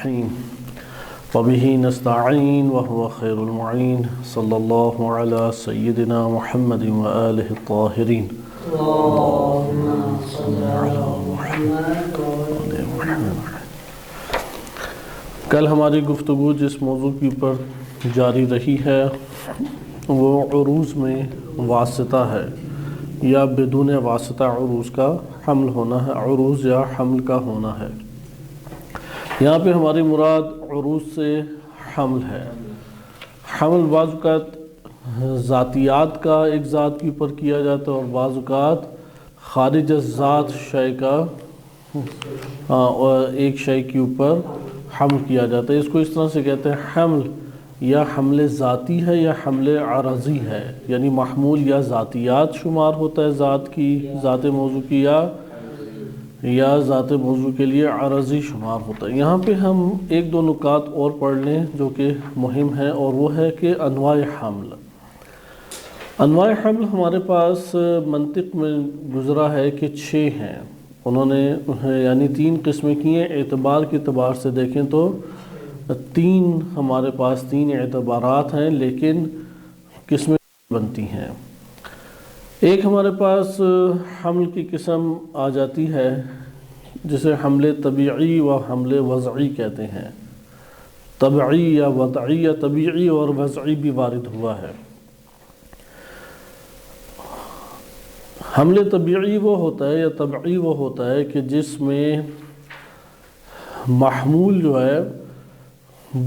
الرحيم وبه نستعين وهو خير المعين صلى الله على سيدنا محمد وآله الطاهرين اللهم صل على محمد وآل محمد۔ کل ہماری گفتگو جس موضوع کی پر جاری رہی ہے وہ عروض میں واسطہ ہے یا بدون واسطہ عروض کا حمل ہونا ہے، عروض یا حمل کا ہونا ہے۔ یہاں پہ ہماری مراد عروض سے حمل ہے۔ حمل بعض اوقات ذاتیات کا ایک ذات کے اوپر کیا جاتا ہے اور بعض اوقات خارج از ذات شے کا ایک شے کے اوپر حمل کیا جاتا ہے۔ اس کو اس طرح سے کہتے ہیں حمل یا حمل ذاتی ہے یا حمل عرضی ہے، یعنی محمول یا ذاتیات شمار ہوتا ہے ذات کی، ذات موضوع کی یا ذات موضوع کے لیے عرضی شمار ہوتا ہے۔ یہاں پہ ہم ایک دو نکات اور پڑھ لیں جو کہ مہم ہے، اور وہ ہے کہ انواع حمل۔ انواع حمل ہمارے پاس منطق میں گزرا ہے کہ 6 ہیں، انہوں نے یعنی 3 قسمیں کی ہیں۔ اعتبار کے اعتبار سے دیکھیں تو 3 ہمارے پاس 3 اعتبارات ہیں، لیکن قسمیں بنتی ہیں۔ ایک ہمارے پاس حمل کی قسم آ جاتی ہے جسے حمل طبیعی و حمل وضعی کہتے ہیں۔ طبعی یا وضعی یا طبیعی اور وضعی بھی وارد ہوا ہے۔ حمل طبیعی وہ ہوتا ہے یا طبعی وہ ہوتا ہے کہ جس میں محمول جو ہے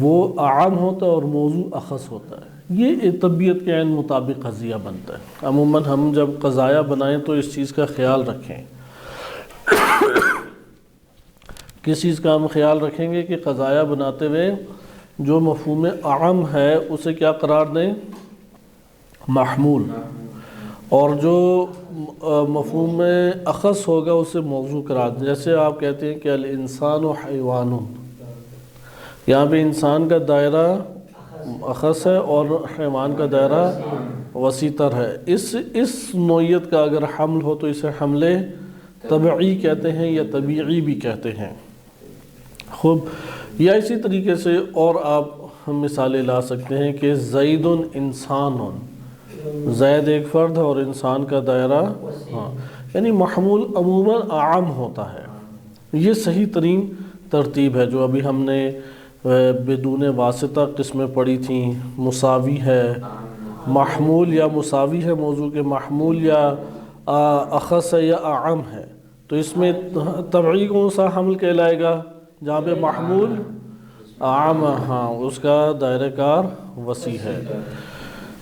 وہ عام ہوتا ہے اور موضوع اخص ہوتا ہے۔ یہ طبیعت کے عین مطابق قضیہ بنتا ہے۔ عموماً ہم جب قضایا بنائیں تو اس چیز کا خیال رکھیں۔ کس چیز کا ہم خیال رکھیں گے کہ قضایا بناتے ہوئے جو مفہوم عام ہے اسے کیا قرار دیں؟ محمول، اور جو مفہوم اخص ہوگا اسے موضوع قرار دیں۔ جیسے آپ کہتے ہیں کہ الانسان حیوان، یہاں پہ انسان کا دائرہ اخص ہے اور حیوان کا دائرہ وسیع تر ہے۔ اس نوعیت کا اگر حمل ہو تو اسے حمل طبعی کہتے ہیں یا طبیعی بھی کہتے ہیں۔ خوب، یا اسی طریقے سے اور آپ مثالیں لا سکتے ہیں کہ زید انسان، زید ایک فرد ہے اور انسان کا دائرہ یعنی محمول عموماً عام ہوتا ہے۔ یہ صحیح ترین ترتیب ہے جو ابھی ہم نے بدون واسطہ قسمیں پڑھی تھیں۔ مساوی ہے، محمول یا مساوی ہے موضوع کے، محمول یا اخص ہے یا عام ہے۔ تو اس میں طبعی کون سا حمل کہلائے گا؟ جہاں پہ محمول عام، اس کا دائرہ کار وسیع ہے۔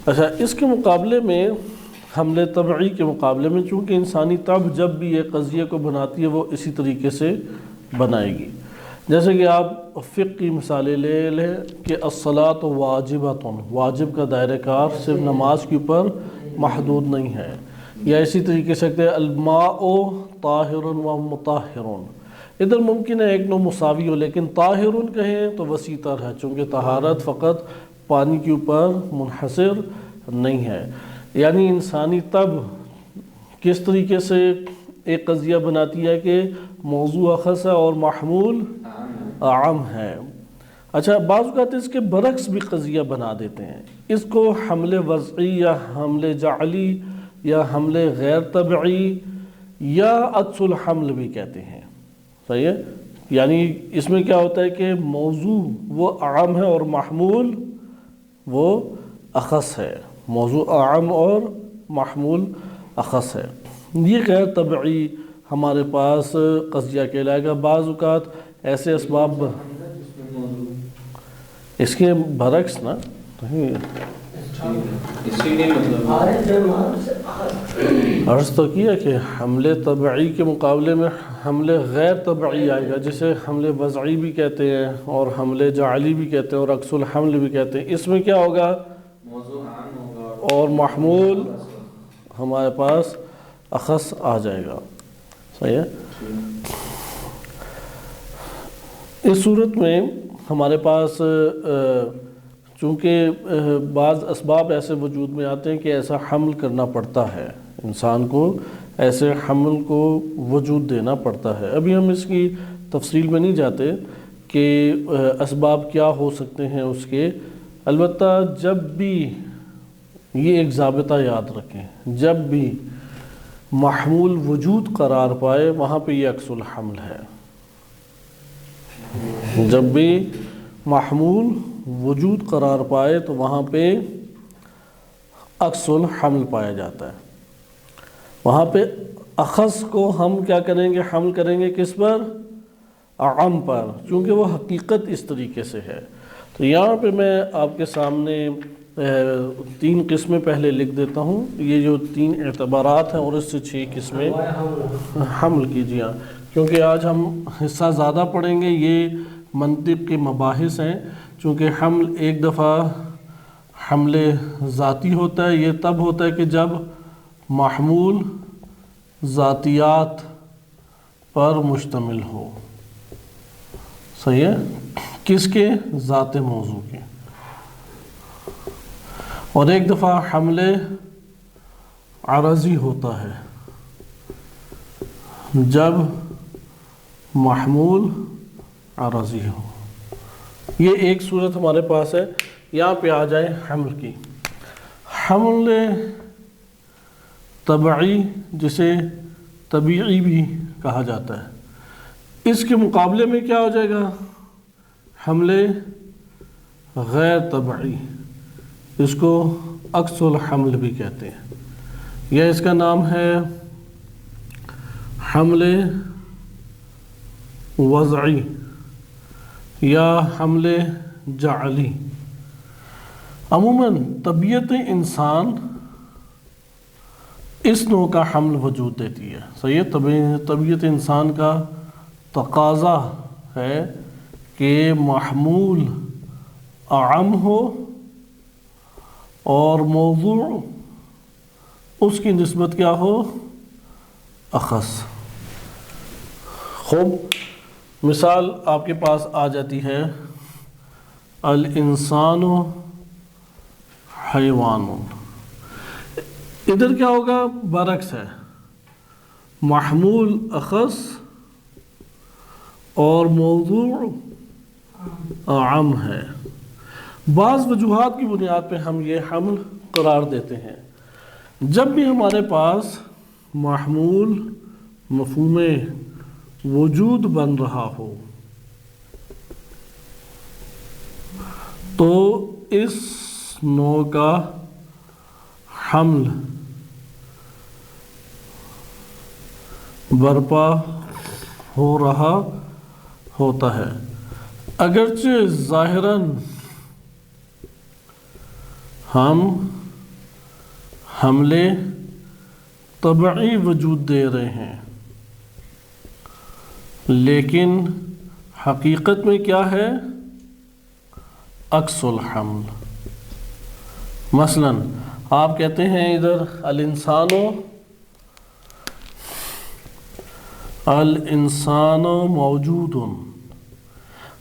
اچھا، اس کے مقابلے میں حمل طبعی کے مقابلے میں چونکہ انسانی طبع جب بھی یہ قضیے کو بناتی ہے وہ اسی طریقے سے بنائے گی۔ جیسے کہ آپ فقہ کی مثالیں لے لیں کہ الصلاۃ واجبۃ، واجب کا دائرہ کار صرف نماز کے اوپر محدود نہیں ہے۔ یا اسی طریقے سے کہتے ہیں الماء طاہر و مطہر، ادھر ممکن ہے ایک نو مساوی ہو لیکن طاہر کہیں تو وسیع تر ہے، چونکہ طہارت فقط پانی کے اوپر منحصر نہیں ہے۔ یعنی انسانی طبع کس طریقے سے ایک قضیہ بناتی ہے کہ موضوع اخص ہے اور محمول عام ہے۔ اچھا، بعض اوقات اس کے برعکس بھی قضیہ بنا دیتے ہیں، اس کو حمل وضعی یا حمل جعلی یا حمل غیر طبعی یا عکس الحمل بھی کہتے ہیں۔ صحیح ہے؟ یعنی اس میں کیا ہوتا ہے کہ موضوع وہ عام ہے اور محمول وہ اخص ہے، موضوع عام اور محمول اخص ہے۔ یہ غیر طبعی ہمارے پاس قضیہ کہلائے گا۔ بعض اوقات ایسے اسباب اس کے برعکس نا عرض تو کیا کہ حمل طبعی کے مقابلے میں حمل غیر طبعی آئے گا، جسے حمل وضعی بھی کہتے ہیں اور حمل جعلی بھی کہتے ہیں اور عکس الحمل بھی کہتے ہیں۔ اس میں کیا ہوگا؟ اور محمول ہمارے پاس اخص آ جائے گا۔ صحیح ہے؟ اس صورت میں ہمارے پاس چونکہ بعض اسباب ایسے وجود میں آتے ہیں کہ ایسا حمل کرنا پڑتا ہے، انسان کو ایسے حمل کو وجود دینا پڑتا ہے۔ ابھی ہم اس کی تفصیل میں نہیں جاتے، کہ اسباب کیا ہو سکتے ہیں اس کے، البتہ جب بھی یہ ایک ضابطہ یاد رکھیں، جب بھی محمول وجود قرار پائے وہاں پہ یہ عکس الحمل ہے. جب بھی محمول وجود قرار پائے تو وہاں پہ عکس الحمل پایا جاتا ہے. وہاں پہ اخص کو ہم کیا کریں گے، حمل کریں گے کس پر؟ اعم پر، چونکہ وہ حقیقت اس طریقے سے ہے. تو یہاں پہ میں آپ کے سامنے 3 قسمیں پہلے لکھ دیتا ہوں، یہ جو 3 اعتبارات ہیں اور اس سے 6 قسمیں حمل کیجیے، کیونکہ آج ہم حصہ زیادہ پڑھیں گے. یہ منطق کے مباحث ہیں، چونکہ حمل ایک دفعہ حمل ذاتی ہوتا ہے. یہ تب ہوتا ہے کہ جب محمول ذاتیات پر مشتمل ہو. صحیح ہے؟ کس کے؟ ذات موضوع کے. اور ایک دفعہ حمل عرضی ہوتا ہے جب محمول عرضی ہو. یہ ایک صورت ہمارے پاس ہے. یہاں پہ آ جائیں حمل کی. حمل طبعی، جسے طبیعی بھی کہا جاتا ہے، اس کے مقابلے میں کیا ہو جائے گا؟ حمل غیر طبعی، اس کو عکس الحمل بھی کہتے ہیں، یا اس کا نام ہے حمل وضعی یا حمل جعلی. عموماً طبیعت انسان اس نوع کا حمل وجود دیتی ہے. صحیح ہے؟ طبیعت انسان کا تقاضا ہے کہ محمول اعم ہو اور موضوع اس کی نسبت کیا ہو؟ اخص. خوب، مثال آپ کے پاس آ جاتی ہے الانسان حیوان. ادھر کیا ہوگا؟ برعکس ہے، محمول اخص اور موضوع اعم ہے. بعض وجوہات کی بنیاد پہ ہم یہ حمل قرار دیتے ہیں. جب بھی ہمارے پاس محمول مفہوم وجود بن رہا ہو تو اس نوع کا حمل برپا ہو رہا ہوتا ہے، اگرچہ ظاہراً ہم حمل طبعی وجود دے رہے ہیں، لیکن حقیقت میں کیا ہے؟ عکس الحمل. مثلا آپ کہتے ہیں ادھر الانسان موجود،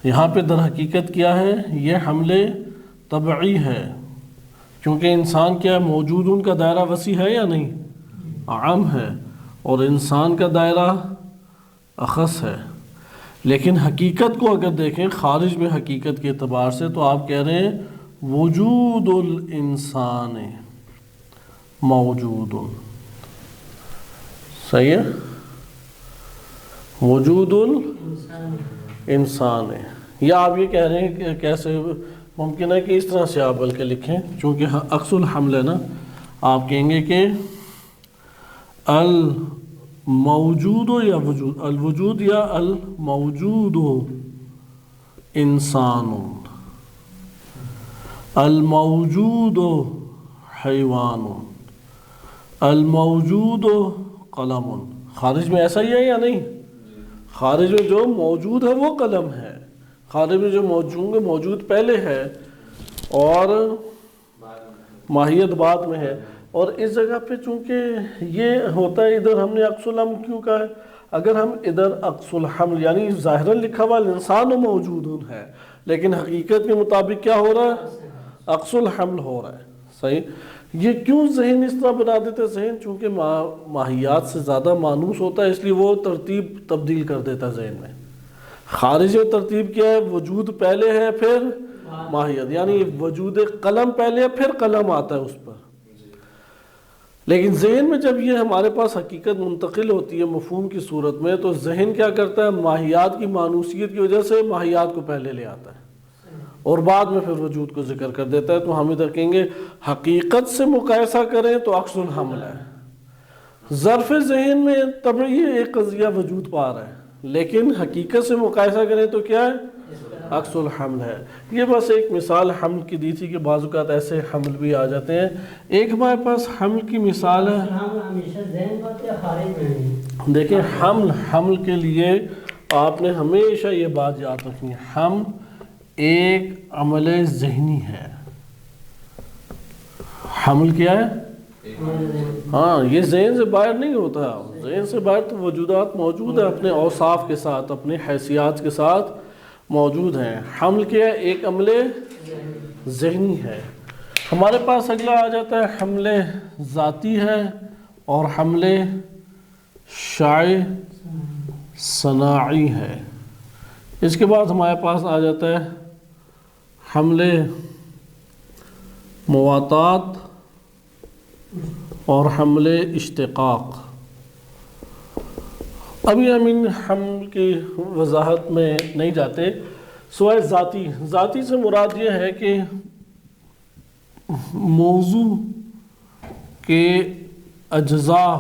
یہاں پہ در حقیقت کیا ہے؟ یہ حمل طبعی ہے، کیونکہ انسان کیا موجود، ان کا دائرہ وسیع ہے یا نہیں؟ عام ہے، اور انسان کا دائرہ اخص ہے. لیکن حقیقت کو اگر دیکھیں خارج میں حقیقت کے اعتبار سے، تو آپ کہہ رہے ہیں وجود الانسان موجود. صحیح ہے؟ وجود الانسان. یا آپ یہ کہہ رہے ہیں کہ کیسے ممکن ہے کہ اس طرح سے آپ بلکہ لکھیں، چونکہ عکس الحمل ہے نا. آپ کہیں گے کہ الموجود یا وجود، الوجود یا الموجود انسان، الموجود حیوان، الموجود قلم. خارج میں ایسا ہی ہے یا نہیں؟ خارج میں جو موجود ہے وہ قلم ہے، خارج میں جو موجود پہلے ہے اور ماہیت بعد میں ہے. اور اس جگہ پہ چونکہ یہ ہوتا ہے، ادھر ہم نے عکس الحمل کیوں کہا ہے؟ اگر ہم ادھر عکس الحمل یعنی ظاہراً لکھا ہوا الانسان موجود ہے، لیکن حقیقت کے مطابق کیا ہو رہا ہے؟ عکس الحمل ہو رہا ہے. صحیح. یہ کیوں ذہن اس طرح بنا دیتے ہیں؟ ذہن چونکہ ماہیات سے زیادہ مانوس ہوتا ہے، اس لیے وہ ترتیب تبدیل کر دیتا ہے ذہن میں. خارجی ترتیب کیا ہے؟ وجود پہلے ہے پھر ماہیت، یعنی وجود قلم پہلے ہے پھر قلم آتا ہے اس پر۔ لیکن ذہن میں جب یہ ہمارے پاس حقیقت منتقل ہوتی ہے مفہوم کی صورت میں، تو ذہن کیا کرتا ہے؟ ماہیات کی مانوسیت کی وجہ سے ماہیات کو پہلے لے آتا ہے اور بعد میں پھر وجود کو ذکر کر دیتا ہے۔ تو ہم ادھر کہیں گے حقیقت سے مقایسہ کریں تو عکس الحمل ہے، ظرف ذہن میں طبعی ایک قضیہ وجود پا رہا ہے، لیکن حقیقت سے مقایسہ کریں تو کیا ہے؟ عکس الحمل ہے۔ یہ بس ایک مثال حمل کی دی تھی کہ بعض اوقات ایسے حمل بھی آ جاتے ہیں۔ ایک ہمارے پاس حمل کی مثال ہے، دیکھیں حمل کے لیے آپ نے ہمیشہ یہ بات یاد رکھنی ہے، حمل ایک عمل ذہنی ہے۔ حمل کیا ہے؟ ہاں، یہ ذہن سے باہر نہیں ہوتا، ذہن سے باہر تو وجودات موجود ہیں، اپنے اوصاف کے ساتھ، اپنے حیثیات کے ساتھ موجود ہیں۔ حمل کیا ہے؟ ایک عمل ذہنی ہے۔ ہمارے پاس اگلا آ جاتا ہے حمل ذاتی ہے اور حمل شائع صناعی ہے۔ اس کے بعد ہمارے پاس آ جاتا ہے حمل مواتات اور حمل اشتقاق۔ ابھی ہم ان حمل کی وضاحت میں نہیں جاتے، سوائے ذاتی سے مراد یہ ہے کہ موضوع کے اجزاء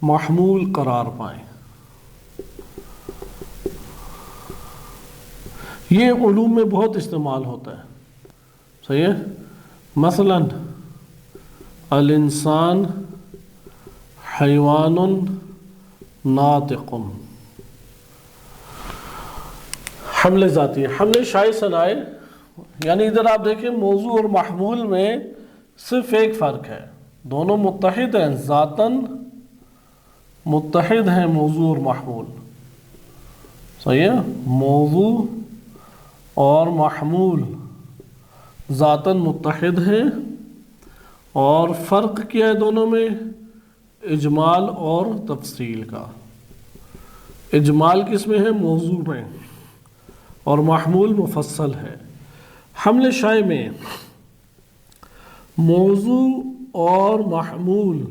محمول قرار پائیں۔ یہ علوم میں بہت استعمال ہوتا ہے، صحیح ہے؟ مثلا الانسان حیوان ناطق، حمل ذاتی۔ حمل شائع صناعی یعنی ادھر آپ دیکھیں موضوع اور محمول میں صرف ایک فرق ہے، دونوں متحد ہیں، ذاتاً متحد ہیں موضوع اور محمول، صحیح ہے؟ موضوع اور محمول ذاتاً متحد ہیں، اور فرق کیا ہے دونوں میں؟ اجمال اور تفصیل کا۔ اجمال کس میں ہے؟ موضوع میں، اور محمول مفصل ہے۔ حمل شائع میں موضوع اور محمول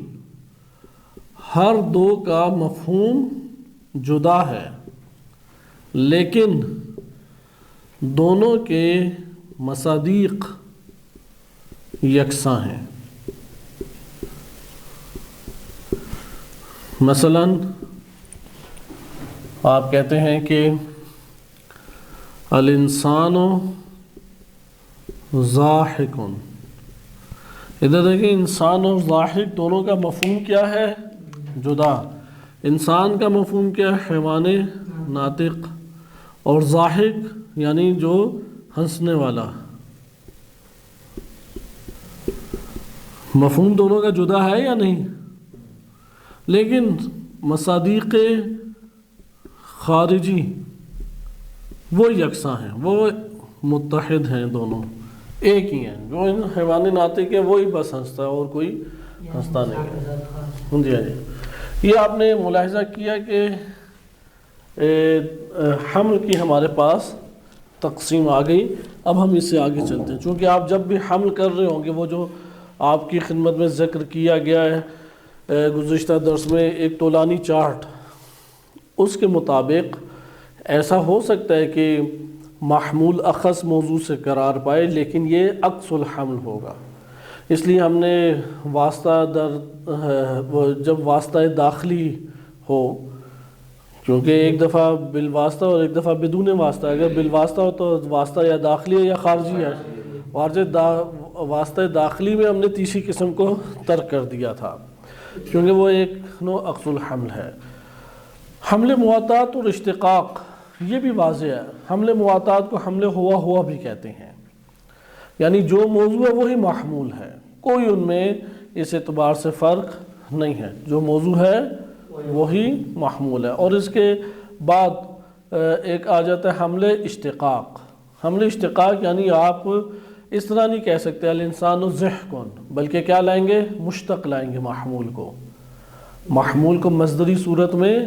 ہر دو کا مفہوم جدا ہے، لیکن دونوں کے مصادیق یکساں ہیں۔ مثلا آپ کہتے ہیں کہ الانسان ضاحک، ادھر دیکھیں انسان اور ضاحک دونوں کا مفہوم کیا ہے؟ جدا۔ انسان کا مفہوم کیا ہے؟ حیوان ناطق، اور ضاحک یعنی جو ہنسنے والا، مفہوم دونوں کا جدا ہے یا نہیں؟ لیکن مصادیق خارجی وہ یکساں ہیں، وہ متحد ہیں، دونوں ایک ہی ہیں۔ جو حیوان ناطق ہے وہی بس ہنستا ہے اور کوئی ہنستا نہیں ہے۔ جی ہاں جی، یہ آپ نے ملاحظہ کیا کہ حمل کی ہمارے پاس تقسیم آ گئی۔ اب ہم اس سے آگے چلتے ہیں، چونکہ آپ جب بھی حمل کر رہے ہوں گے، وہ جو آپ کی خدمت میں ذکر کیا گیا ہے گزشتہ درس میں، ایک طولانی چارٹ، اس کے مطابق ایسا ہو سکتا ہے کہ محمول اخص موضوع سے قرار پائے، لیکن یہ عکس الحمل ہوگا۔ اس لیے ہم نے واسطہ جب واسطہ داخلی ہو، کیونکہ ایک دفعہ بالواسطہ اور ایک دفعہ بدون واسطہ، اگر بالواسطہ ہو تو واسطہ یا داخلی ہے یا خارجی ہے، واسطہ داخلی میں ہم نے تیسری قسم کو ترک کر دیا تھا، کیونکہ وہ ایک نوع عکس الحمل ہے۔ حمل مواتات اور اشتقاق یہ بھی واضح ہے۔ حمل مواتات کو حمل ہوا بھی کہتے ہیں، یعنی جو موضوع ہے وہی محمول ہے، کوئی ان میں اس اعتبار سے فرق نہیں ہے، جو موضوع ہے وہی محمول ہے۔ اور اس کے بعد ایک آ جاتا ہے حمل اشتقاق۔ حمل اشتقاق یعنی آپ اس طرح نہیں کہہ سکتے الانسان ضحکن، بلکہ کیا لائیں گے؟ مشتق لائیں گے محمول کو، محمول کو مصدری صورت میں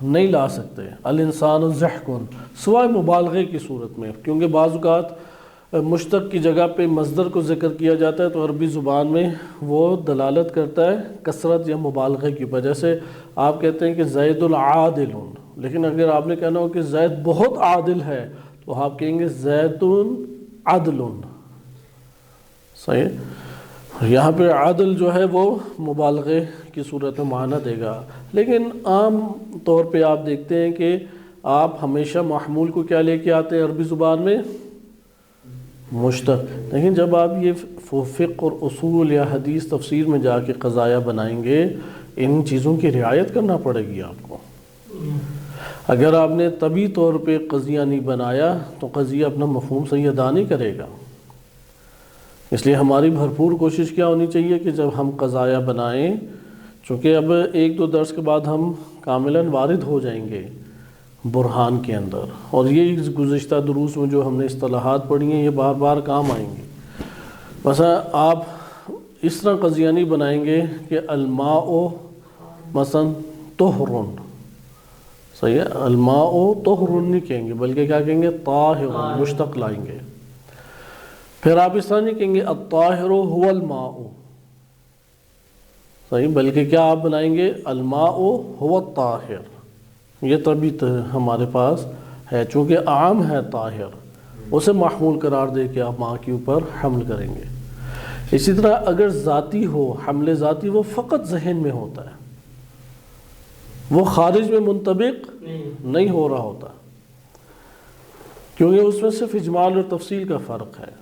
نہیں لا سکتے، الانسان ضحکن، سوائے مبالغے کی صورت میں، کیونکہ بعض اوقات مشتق کی جگہ پہ مصدر کو ذکر کیا جاتا ہے تو عربی زبان میں وہ دلالت کرتا ہے کثرت یا مبالغے کی اوپر، جیسے آپ کہتے ہیں کہ زید العادل، لیکن اگر آپ نے کہنا ہو کہ زید بہت عادل ہے تو آپ کہیں گے زید عدل، صحیح، یہاں پہ عدل جو ہے وہ مبالغے کی صورت میں معنی دے گا، لیکن عام طور پہ آپ دیکھتے ہیں کہ آپ ہمیشہ محمول کو کیا لے کے آتے ہیں عربی زبان میں؟ مشتق، لیکن جب آپ یہ فقہ اور اصول یا حدیث تفسیر میں جا کے قضایا بنائیں گے، ان چیزوں کی رعایت کرنا پڑے گی آپ کو۔ اگر آپ نے طبی طور پہ قضیہ نہیں بنایا تو قضیہ اپنا مفہوم صحیح ادا نہیں کرے گا، اس لیے ہماری بھرپور کوشش کیا ہونی چاہیے کہ جب ہم قضایا بنائیں، چونکہ اب ایک دو درس کے بعد ہم کاملاً وارد ہو جائیں گے برہان کے اندر، اور یہ گزشتہ دروس میں جو ہم نے اصطلاحات پڑھی ہیں یہ بار بار کام آئیں گی۔ مثلا آپ اس طرح قضیہ نہیں بنائیں گے کہ الماء مثلا طہرن، صحیح ہے، الماء طہرن نہیں کہیں گے، بلکہ کیا کہیں گے؟ طاہر، مشتق لائیں گے۔ پھر آپ اس طرح نہیں کہیں گے الطاہر هو الماء، صحیح، بلکہ کیا آپ بنائیں گے؟ الماء هو الطاہر۔ یہ طبی ہمارے پاس ہے، چونکہ عام ہے طاہر، اسے محمول قرار دے کے آپ ماں کے اوپر حمل کریں گے۔ اسی طرح اگر ذاتی ہو، حمل ذاتی، وہ فقط ذہن میں ہوتا ہے، وہ خارج میں منطبق نہیں ہو رہا ہوتا، کیونکہ اس میں صرف اجمال اور تفصیل کا فرق ہے۔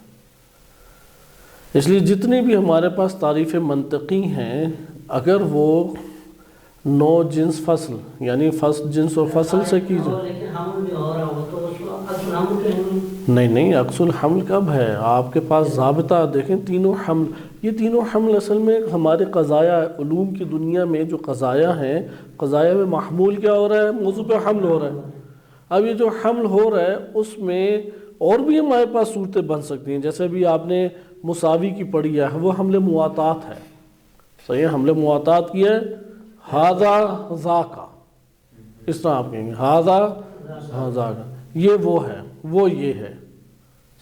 اس لیے جتنی بھی ہمارے پاس تعریف منطقی ہیں، اگر وہ نو جنس فصل یعنی فصل جنس اور فصل سے کی جائے، نہیں عکس الحمل کب ہے؟ آپ کے پاس ضابطہ دیکھیں، تینوں حمل، یہ تینوں حمل اصل میں ہمارے قضایا علوم کی دنیا میں جو قضایا ہیں، قضایا میں محمول کیا ہو رہا ہے؟ موضوع پہ حمل ہو رہا ہے۔ اب یہ جو حمل ہو رہا ہے اس میں اور بھی ہمارے پاس صورتیں بن سکتی ہیں، جیسے بھی آپ نے مساوی کی پڑھی ہے، وہ حمل مواتات ہے، صحیح ہے، حمل مواتات کی ہے، ہاذا ذاکا، اس طرح آپ کہیں گے ہاذا ذاکا، یہ وہ ہے، وہ یہ ہے،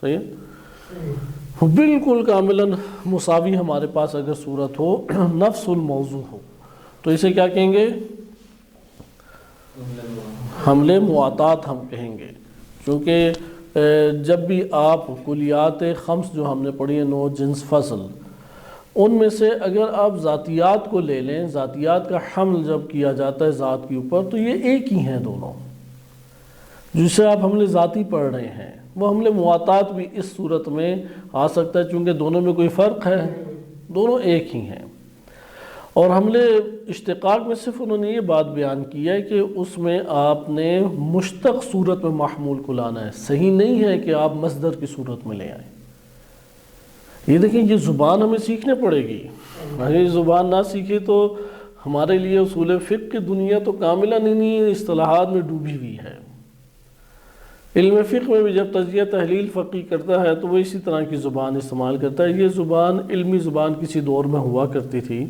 صحیح ہے، بالکل کاملاً مساوی ہمارے پاس اگر صورت ہو، نفس الموضوع ہو، تو اسے کیا کہیں گے؟ حمل مواتات ہم کہیں گے، کیونکہ جب بھی آپ کلیات خمس جو ہم نے پڑھی ہیں، نو جنس فصل، ان میں سے اگر آپ ذاتیات کو لے لیں، ذاتیات کا حمل جب کیا جاتا ہے ذات کے اوپر، تو یہ ایک ہی ہیں دونوں، جسے آپ حمل ذاتی پڑھ رہے ہیں، وہ حمل مواتات بھی اس صورت میں آ سکتا ہے، چونکہ دونوں میں کوئی فرق ہے، دونوں ایک ہی ہیں۔ اور حمل اشتقاق میں صرف انہوں نے یہ بات بیان کی ہے کہ اس میں آپ نے مشتق صورت میں محمول کو لانا ہے، صحیح نہیں ہے کہ آپ مصدر کی صورت میں لے آئیں۔ یہ دیکھیں، یہ زبان ہمیں سیکھنے پڑے گی، اگر یہ زبان نہ سیکھے تو ہمارے لیے اصول فقہ کی دنیا تو کاملاً انہی اصطلاحات میں ڈوبی ہوئی ہے۔ علم فقہ میں بھی جب تجزیہ تحلیل فقی کرتا ہے تو وہ اسی طرح کی زبان استعمال کرتا ہے۔ یہ زبان علمی زبان کسی دور میں ہوا کرتی تھی،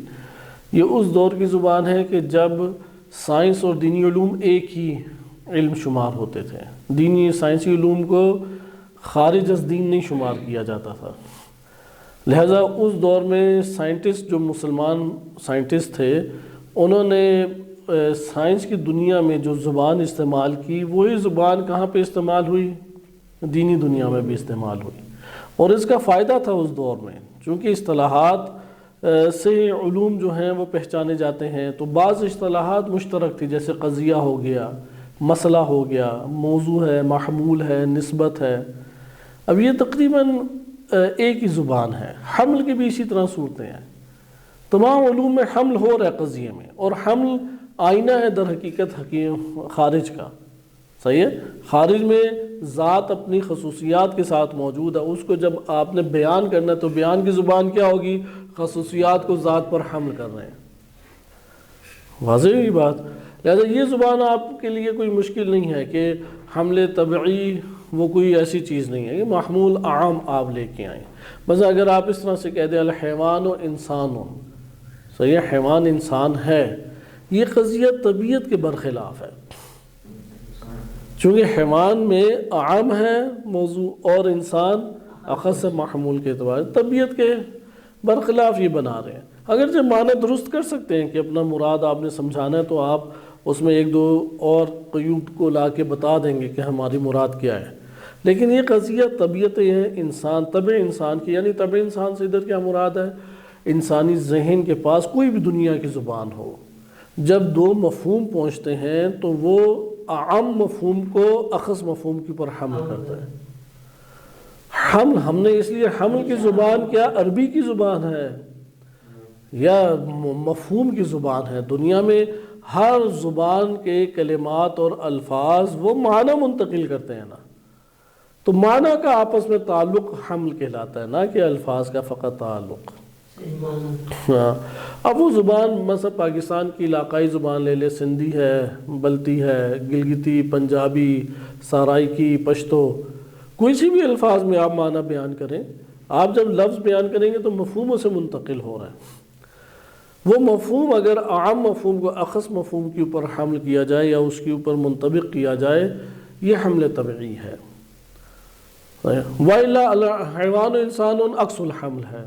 یہ اس دور کی زبان ہے کہ جب سائنس اور دینی علوم ایک ہی علم شمار ہوتے تھے، دینی سائنسی علوم کو خارج از دین نہیں شمار کیا جاتا تھا، لہٰذا اس دور میں سائنٹسٹ جو مسلمان سائنٹسٹ تھے، انہوں نے سائنس کی دنیا میں جو زبان استعمال کی، وہی زبان کہاں پہ استعمال ہوئی؟ دینی دنیا میں بھی استعمال ہوئی، اور اس کا فائدہ تھا اس دور میں، چونکہ اصطلاحات سے علوم جو ہیں وہ پہچانے جاتے ہیں، تو بعض اصطلاحات مشترک تھی، جیسے قضیہ ہو گیا، مسئلہ ہو گیا، موضوع ہے، محمول ہے، نسبت ہے۔ اب یہ تقریباً ایک ہی زبان ہے۔ حمل کی بھی اسی طرح صورتیں ہیں، تمام علوم میں حمل ہو رہا ہے قضیے میں، اور حمل آئینہ ہے در حقیقت خارج کا، صحیح ہے، خارج میں ذات اپنی خصوصیات کے ساتھ موجود ہے، اس کو جب آپ نے بیان کرنا ہے تو بیان کی زبان کیا ہوگی؟ خصوصیات کو ذات پر حمل کر رہے ہیں، واضح ہے یہ بات۔ لہذا یہ زبان آپ کے لیے کوئی مشکل نہیں ہے کہ حمل طبعی وہ کوئی ایسی چیز نہیں ہے، یہ محمول عام آپ لے کے آئیں۔ بس اگر آپ اس طرح سے کہہ دیں الحیوان و انسان، صحیح ہے، حیوان انسان ہے، یہ قضیہ طبیعت کے برخلاف ہے، چونکہ حیوان میں عام ہے موضوع اور انسان اخص محمول کے اعتبار سے طبیعت کے برخلاف یہ بنا رہے ہیں۔ اگرچہ معنی درست کر سکتے ہیں کہ اپنا مراد آپ نے سمجھانا ہے تو آپ اس میں ایک دو اور قیود کو لا کے بتا دیں گے کہ ہماری مراد کیا ہے، لیکن یہ قضیہ طبیعت ہے انسان، طبع انسان کی، یعنی طبع انسان سے ادھر کیا مراد ہے؟ انسانی ذہن کے پاس کوئی بھی دنیا کی زبان ہو، جب دو مفہوم پہنچتے ہیں تو وہ عام مفہوم کو اخص مفہوم کے اوپر حمل کرتا ہے۔ حمل ہم نے اس لیے حمل کی زبان کیا عربی کی زبان ہے یا مفہوم کی زبان ہے؟ دنیا میں ہر زبان کے کلمات اور الفاظ وہ معنی منتقل کرتے ہیں نا، تو معنی کا آپس میں تعلق حمل کہلاتا ہے، نہ کہ الفاظ کا فقط تعلق۔ اب وہ زبان مثلا پاکستان کی علاقائی زبان لے لے، سندھی ہے، بلتی ہے، گلگتی، پنجابی، سرائیکی، پشتو، کوئی سی بھی الفاظ میں آپ معنی بیان کریں، آپ جب لفظ بیان کریں گے تو مفہوموں سے منتقل ہو رہا ہے۔ وہ مفہوم اگر عام مفہوم کو اخص مفہوم کے اوپر حمل کیا جائے یا اس کے اوپر منطبق کیا جائے، یہ حمل طبعی ہے۔ وَإِلَّا الْحَيْوَانُ إِنسَانٌ عَكْسُ الْحَمْلِ ہے،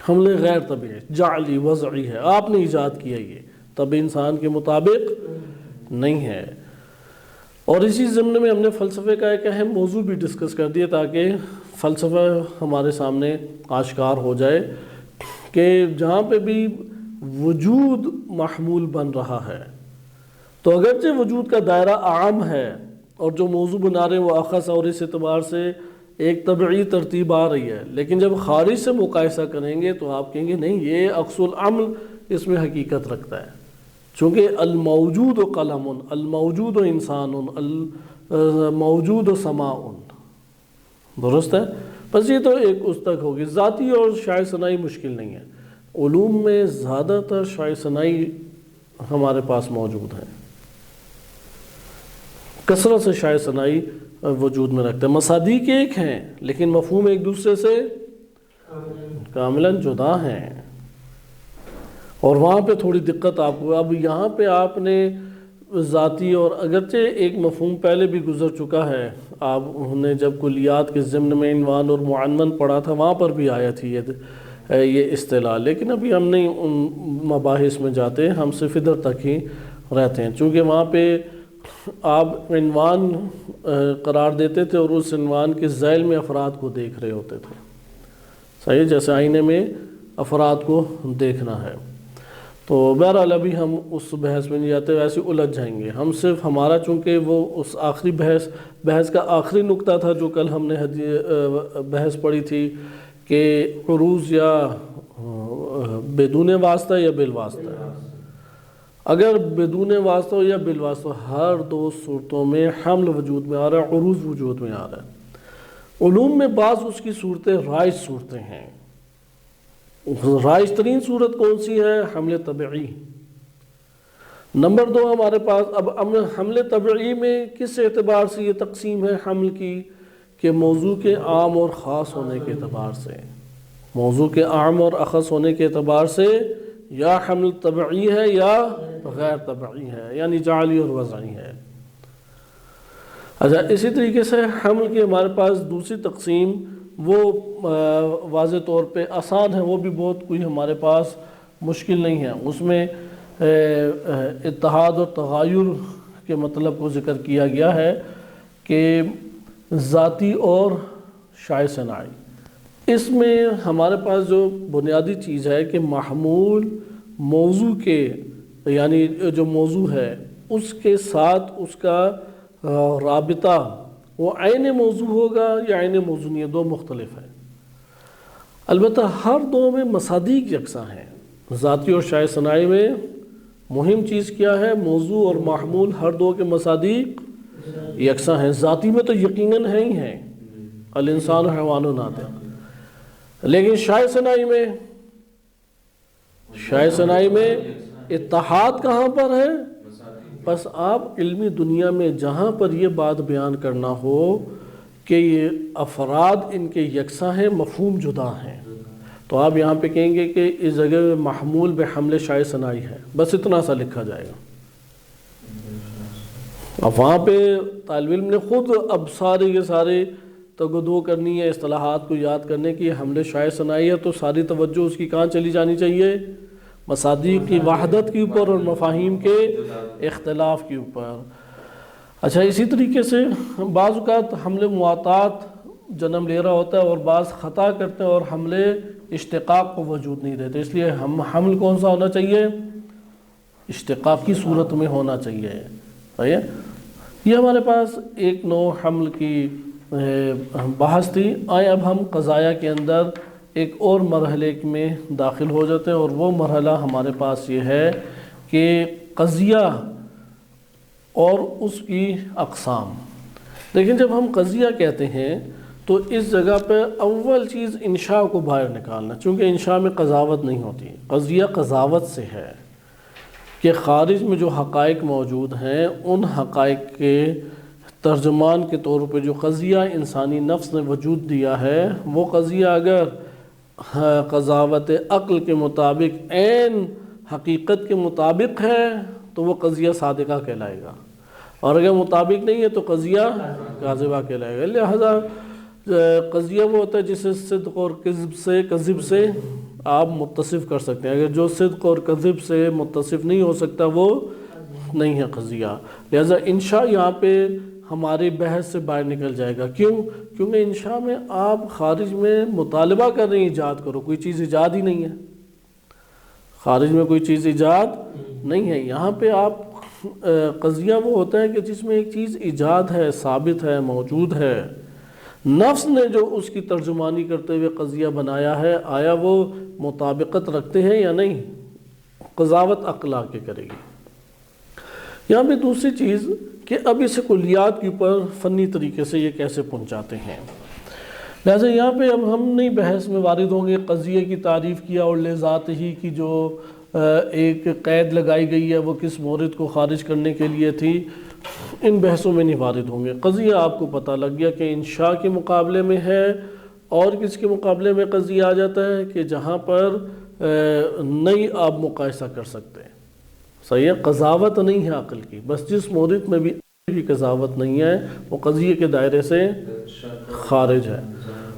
حمل غیر طبعی، جعلی، وضعی ہے، آپ نے ایجاد کیا، یہ طبع انسان کے مطابق نہیں ہے۔ اور اسی ضمن میں ہم نے فلسفے کا ایک اہم موضوع بھی ڈسکس کر دیا تاکہ فلسفہ ہمارے سامنے آشکار ہو جائے کہ جہاں پہ بھی وجود محمول بن رہا ہے تو اگرچہ وجود کا دائرہ عام ہے اور جو موضوع بنا رہے ہیں وہ اخص، اور اس اعتبار سے ایک طبعی ترتیب آ رہی ہے، لیکن جب خارج سے مقایسہ کریں گے تو آپ کہیں گے نہیں، یہ عکس العمل اس میں حقیقت رکھتا ہے، چونکہ الموجود قلم، الموجود انسان، الموجود سماع، درست ہے؟ بس یہ تو ایک اس تک ہوگی، ذاتی اور شائع ثنائی مشکل نہیں ہے۔ علوم میں زیادہ تر شائع ثنائی ہمارے پاس موجود ہیں، کثرت سے شائع ثنائی وجود میں رکھتے ہیں، مصادیق ایک ہیں لیکن مفہوم ایک دوسرے سے کاملاً جدا ہیں، اور وہاں پہ تھوڑی دقت آپ کو۔ اب یہاں پہ آپ نے ذاتی، اور اگرچہ ایک مفہوم پہلے بھی گزر چکا ہے، آپ نے جب کلیات کے ضمن میں عنوان اور معنون پڑھا تھا وہاں پر بھی آیا تھی یہ اصطلاح، لیکن ابھی ہم نہیں ان مباحث میں جاتے، ہم صرف ادھر تک ہی رہتے ہیں، چونکہ وہاں پہ آپ عنوان قرار دیتے تھے اور اس عنوان کے ذیل میں افراد کو دیکھ رہے ہوتے تھے، صحیح، جیسے آئینے میں افراد کو دیکھنا ہے۔ تو بہرحال ابھی ہم اس بحث میں نہیں جاتے، ویسے الجھ جائیں گے ہم، صرف ہمارا چونکہ وہ اس آخری بحث کا آخری نقطہ تھا جو کل ہم نے بحث پڑھی تھی کہ عروض یا بدون واسطہ یا بالواسطہ، اگر بدون واسطہ یا بالواسطہ ہر دو صورتوں میں حمل وجود میں آ رہا ہے، عروض وجود میں آ رہا ہے۔ علوم میں بعض اس کی صورتیں رائج صورتیں ہیں، رائج ترین صورت کون سی ہے؟ حمل طبعی۔ نمبر 2 ہمارے پاس اب حمل طبعی میں کس اعتبار سے یہ تقسیم ہے حمل کی؟ کہ موضوع کے عام اور خاص ہونے کے اعتبار سے، موضوع کے عام اور اخص ہونے کے اعتبار سے یا حمل طبعی ہے یا غیر طبعی ہے، یعنی جعلی اور وضعی ہے۔ اچھا، اسی طریقے سے حمل کی ہمارے پاس دوسری تقسیم وہ واضح طور پہ آسان ہے، وہ بھی بہت کوئی ہمارے پاس مشکل نہیں ہے، اس میں اتحاد اور تغیر کے مطلب کو ذکر کیا گیا ہے کہ ذاتی اور شائع ثنائی۔ اس میں ہمارے پاس جو بنیادی چیز ہے کہ محمول موضوع کے، یعنی جو موضوع ہے اس کے ساتھ اس کا رابطہ وہ عین موضوع ہوگا یا عین موضوع نہیں، دو مختلف ہیں۔ البتہ ہر دو میں مصادیق یکساں ہیں، ذاتی اور شائع ثنائی میں مہم چیز کیا ہے؟ موضوع اور محمول ہر دو کے مصادیق یکساں ہیں، ذاتی میں تو یقیناً ہیں ہی ہیں، الانسان حیوان ناطق، لیکن شائع ثنائی میں اتحاد کہاں پر ہے؟ بس آپ علمی دنیا میں جہاں پر یہ بات بیان کرنا ہو کہ یہ افراد ان کے یکساں ہیں، مفہوم جدا ہیں، تو آپ یہاں پہ کہیں گے کہ اس جگہ محمول بحمل شائع ثنائی ہے، بس اتنا سا لکھا جائے گا، اب وہاں پہ طالب علم نے خود اب سارے کے سارے تگدو کرنی ہے، اصطلاحات کو یاد کرنے کی، حمل شائع ثنائی ہے، تو ساری توجہ اس کی کہاں چلی جانی چاہیے؟ مصادیق کی وحدت کے اوپر اور مفاہیم کے اختلاف کے اوپر۔ اچھا، اسی طریقے سے بعض اوقات حمل معاطات جنم لے رہا ہوتا ہے اور بعض خطا کرتے ہیں اور حمل اشتقاق کو وجود نہیں دیتے، اس لیے حمل کون سا ہونا چاہیے؟ اشتقاق کی صورت میں ہونا چاہیے۔ صحیح ہے؟ یہ ہمارے پاس ایک نوع حمل کی بحث تھی۔ آئیں اب ہم قضایا کے اندر ایک اور مرحلے میں داخل ہو جاتے ہیں، اور وہ مرحلہ ہمارے پاس یہ ہے کہ قضیہ اور اس کی اقسام۔ لیکن جب ہم قضیہ کہتے ہیں تو اس جگہ پہ اول چیز انشاء کو باہر نکالنا، چونکہ انشاء میں قضاوت نہیں ہوتی، قضیہ قضاوت سے ہے کہ خارج میں جو حقائق موجود ہیں ان حقائق کے ترجمان کے طور پہ جو قضیہ انسانی نفس نے وجود دیا ہے، وہ قضیہ اگر قضاوت عقل کے مطابق عین حقیقت کے مطابق ہے تو وہ قضیہ صادقہ کہلائے گا، اور اگر مطابق نہیں ہے تو قضیہ کاذبہ کہلائے گا۔ لہذا قضیہ وہ ہوتا ہے جسے صدق اور کذب سے آپ متصف کر سکتے ہیں، اگر جو صدق اور کذب سے متصف نہیں ہو سکتا وہ نہیں ہے قضیہ۔ لہذا انشاء یہاں پہ ہماری بحث سے باہر نکل جائے گا۔ کیوں؟ کیونکہ انشاء میں آپ خارج میں مطالبہ کر رہے ہیں ایجاد کرو، کوئی چیز ایجاد ہی نہیں ہے، خارج میں کوئی چیز ایجاد نہیں ہے۔ یہاں پہ آپ قضیہ وہ ہوتا ہے کہ جس میں ایک چیز ایجاد ہے، ثابت ہے، موجود ہے، نفس نے جو اس کی ترجمانی کرتے ہوئے قضیہ بنایا ہے، آیا وہ مطابقت رکھتے ہیں یا نہیں؟ قضاوت عقل آ کے کرے گی۔ یہاں پہ دوسری چیز کہ اب اسے کلیات کے اوپر فنی طریقے سے یہ کیسے پہنچاتے ہیں، لہذا یہاں پہ اب ہم نئی بحث میں وارد ہوں گے۔ قضیے کی تعریف کیا اور لذات ہی کی جو ایک قید لگائی گئی ہے وہ کس مورد کو خارج کرنے کے لیے تھی، ان بحثوں میں نہیں وارد ہوں گے۔ قضیہ آپ کو پتہ لگ گیا کہ انشاء کے مقابلے میں ہے، اور کس کے مقابلے میں قضیہ آ جاتا ہے کہ جہاں پر نہیں آپ مقایسہ کر سکتے۔ صحیح ہے؟ قضاوت نہیں ہے عقل کی، بس جس مورد میں بھی قضاوت نہیں ہے وہ قضیے کے دائرے سے خارج ہے،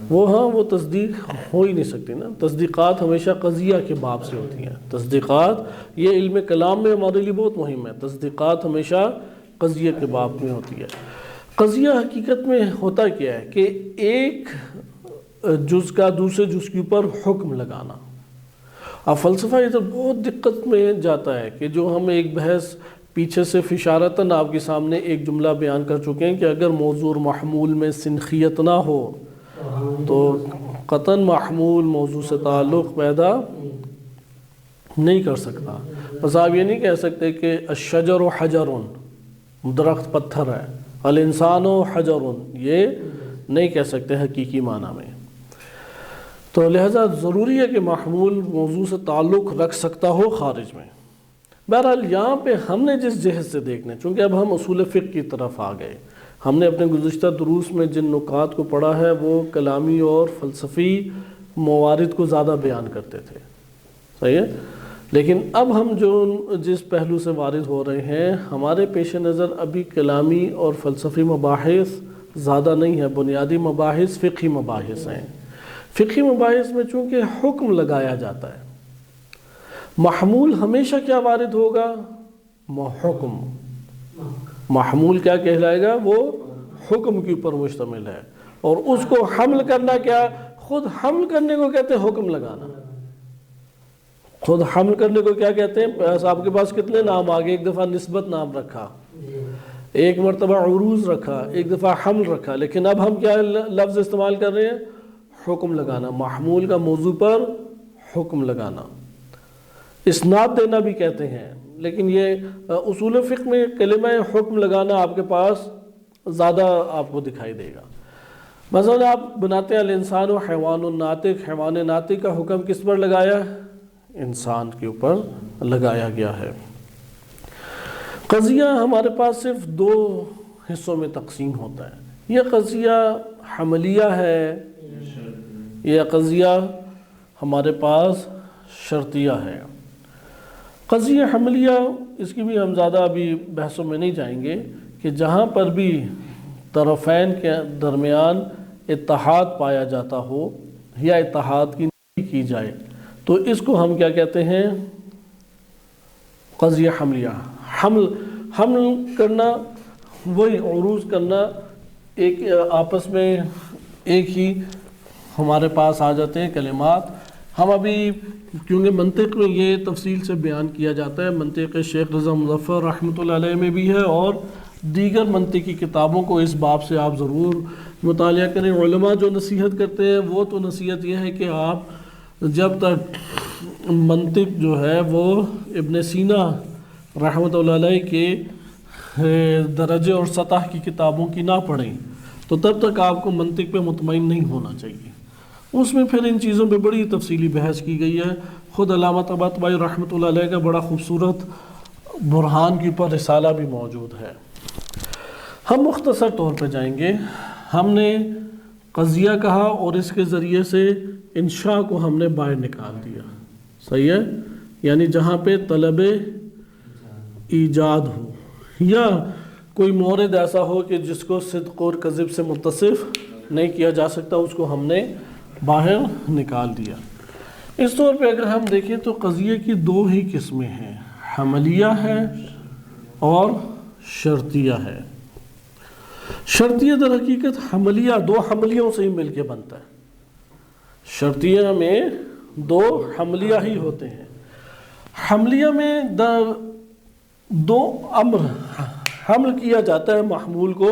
وہ تصدیق ہو ہی نہیں سکتی نا۔ تصدیقات ہمیشہ قضیہ کے باب سے ہوتی ہیں، تصدیقات یہ علم کلام میں ہمارے لیے بہت مہم ہے، تصدیقات ہمیشہ قضیہ کے باب میں ہوتی ہے۔ قضیہ حقیقت میں ہوتا کیا ہے کہ ایک جز کا دوسرے جز کے اوپر حکم لگانا۔ اب فلسفہ ادھر بہت دقت میں جاتا ہے کہ جو ہم ایک بحث پیچھے سے فشارتاً آپ کے سامنے ایک جملہ بیان کر چکے ہیں کہ اگر موضوع اور محمول میں سنخیت نہ ہو تو قطعاً محمول موضوع سے تعلق پیدا نہیں کر سکتا۔ بس آپ یہ نہیں کہہ سکتے کہ الشجر حجر، درخت پتھر ہے، الانسان حجر، یہ نہیں کہہ سکتے حقیقی معنی میں۔ تو لہذا ضروری ہے کہ محمول موضوع سے تعلق رکھ سکتا ہو خارج میں۔ بہرحال یہاں پہ ہم نے جس جہت سے دیکھنا ہے، چونکہ اب ہم اصول فقہ کی طرف آ گئے، ہم نے اپنے گزشتہ دروس میں جن نکات کو پڑھا ہے وہ کلامی اور فلسفی موارد کو زیادہ بیان کرتے تھے، صحیح ہے؟ لیکن اب ہم جس پہلو سے وارد ہو رہے ہیں، ہمارے پیش نظر ابھی کلامی اور فلسفی مباحث زیادہ نہیں ہے، بنیادی مباحث فقہی مباحث ہیں۔ فقہی مباحث میں چونکہ حکم لگایا جاتا ہے، محمول ہمیشہ کیا وارد ہوگا؟ حکم۔ محمول کیا کہلائے گا؟ وہ حکم کے اوپر مشتمل ہے، اور اس کو حمل کرنا کیا؟ خود حمل کرنے کو کہتے ہیں حکم لگانا۔ خود حمل کرنے کو کیا کہتے ہیں؟ آپ کے پاس کتنے نام آگے؟ ایک دفعہ نسبت نام رکھا، ایک مرتبہ عروض رکھا، ایک دفعہ حمل رکھا، لیکن اب ہم کیا لفظ استعمال کر رہے ہیں؟ حکم لگانا، محمول کا موضوع پر حکم لگانا۔ اسناد دینا بھی کہتے ہیں، لیکن یہ اصول فقہ میں کلمہ حکم لگانا آپ کے پاس زیادہ آپ کو دکھائی دے گا۔ مثلا آپ بناتے ہیں الانسان و حیوان الناطق، حیوان ناطق کا حکم کس پر لگایا؟ انسان کے اوپر لگایا گیا ہے۔ قضیہ ہمارے پاس صرف دو حصوں میں تقسیم ہوتا ہے، یہ قضیہ حملیہ ہے، یہ قضیہ ہمارے پاس شرطیہ ہے۔ قضیہ حملیہ اس کی بھی ہم زیادہ ابھی بحثوں میں نہیں جائیں گے، کہ جہاں پر بھی طرفین کے درمیان اتحاد پایا جاتا ہو یا اتحاد کی نفی کی جائے تو اس کو ہم کیا کہتے ہیں؟ قضیہ حملیہ. حمل کرنا وہی عروض کرنا، ایک آپس میں ایک ہی ہمارے پاس آ جاتے ہیں کلمات. ہم ابھی کیونکہ منطق میں یہ تفصیل سے بیان کیا جاتا ہے، منطق شیخ رضا مظفر رحمۃ اللہ علیہ میں بھی ہے، اور دیگر منطقی کتابوں کو اس باب سے آپ ضرور مطالعہ کریں. علماء جو نصیحت کرتے ہیں وہ تو نصیحت یہ ہے کہ آپ جب تک منطق جو ہے وہ ابن سینا رحمۃ اللہ علیہ کے درجے اور سطح کی کتابوں کی نہ پڑھیں تو تب تک آپ کو منطق پہ مطمئن نہیں ہونا چاہیے. اس میں پھر ان چیزوں پہ بڑی تفصیلی بحث کی گئی ہے. خود علامہ طباطبائی رحمۃ اللہ علیہ کا بڑا خوبصورت برہان کے اوپر رسالہ بھی موجود ہے. ہم مختصر طور پہ جائیں گے. ہم نے قضیہ کہا اور اس کے ذریعے سے انشاء کو ہم نے باہر نکال دیا. صحیح ہے؟ یعنی جہاں پہ طلب ایجاد ہو یا کوئی مورد ایسا ہو کہ جس کو صدق اور کذب سے متصف نہیں کیا جا سکتا، اس کو ہم نے باہر نکال دیا. اس طور پہ اگر ہم دیکھیں تو قضیے کی دو ہی قسمیں ہیں، حملیہ ہے اور شرطیہ ہے. شرطیہ در حقیقت حملیہ دو حملیوں سے ہی مل کے بنتا ہے. شرطیہ میں دو حملیہ ہی ہوتے ہیں. حملیہ میں دو امر حمل کیا جاتا ہے محمول کو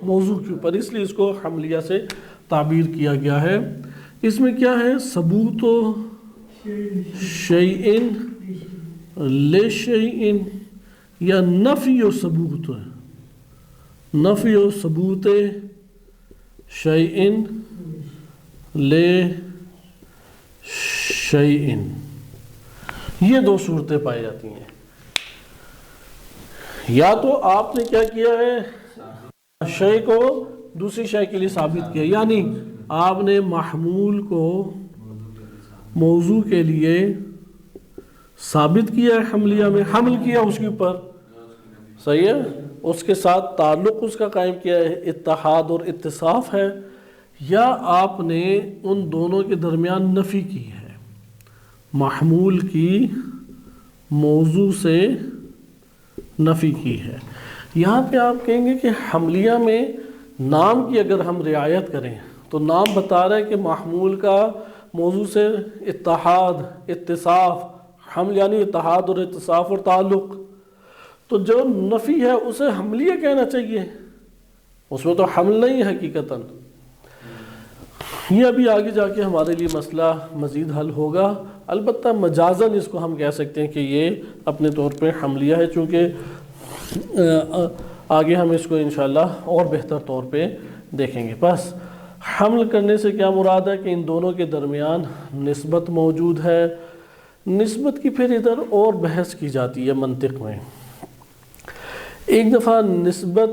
موضوع کے اوپر، اس لیے اس کو حملیہ سے تعبیر کیا گیا ہے. اس میں کیا ہے؟ ثبوت و شیئن لے شیئن یا نفی و ثبوت، نفی و ثبوت شیئن لے شیئن، یہ دو صورتیں پائی جاتی ہیں. یا تو آپ نے کیا کیا ہے؟ شے کو دوسری شے کے لیے ثابت کیا، یعنی آپ نے محمول کو موضوع کے لیے ثابت کیا ہے، حملیہ میں حمل کیا اس کے اوپر، صحیح ہے، اس کے ساتھ تعلق اس کا قائم کیا ہے، اتحاد اور اتصاف ہے. یا آپ نے ان دونوں کے درمیان نفی کی ہے، محمول کی موضوع سے نفی کی ہے. یہاں پہ آپ کہیں گے کہ حملیہ میں نام کی اگر ہم رعایت کریں تو نام بتا رہا ہے کہ محمول کا موضوع سے اتحاد، اتصاف، حمل یعنی اتحاد اور اتصاف اور تعلق. تو جو نفی ہے اسے حملیہ کہنا چاہیے، اس میں تو حمل نہیں ہے حقیقتاً. یہ ابھی آگے جا کے ہمارے لیے مسئلہ مزید حل ہوگا. البتہ مجازاً اس کو ہم کہہ سکتے ہیں کہ یہ اپنے طور پہ حملیہ ہے، چونکہ آگے ہم اس کو انشاءاللہ اور بہتر طور پہ دیکھیں گے. بس حمل کرنے سے کیا مراد ہے کہ ان دونوں کے درمیان نسبت موجود ہے. نسبت کی پھر ادھر اور بحث کی جاتی ہے منطق میں. ایک دفعہ نسبت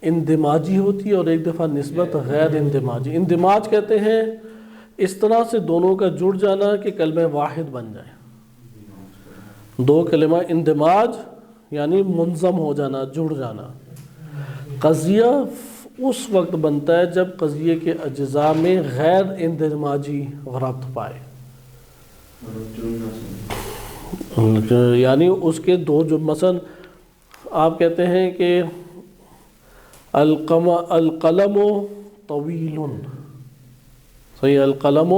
اندماجی ہوتی ہے اور ایک دفعہ نسبت غیر اندماجی. اندماج کہتے ہیں اس طرح سے دونوں کا جڑ جانا کہ کلمہ واحد بن جائے. دو کلمہ اندماج یعنی منظم ہو جانا، جڑ جانا. قضیہ اس وقت بنتا ہے جب قضیے کے اجزاء میں غیر اندماجی ربط پائے، یعنی اس کے دو جو مثلا آپ کہتے ہیں کہ القلم طویل، صحیح، القلم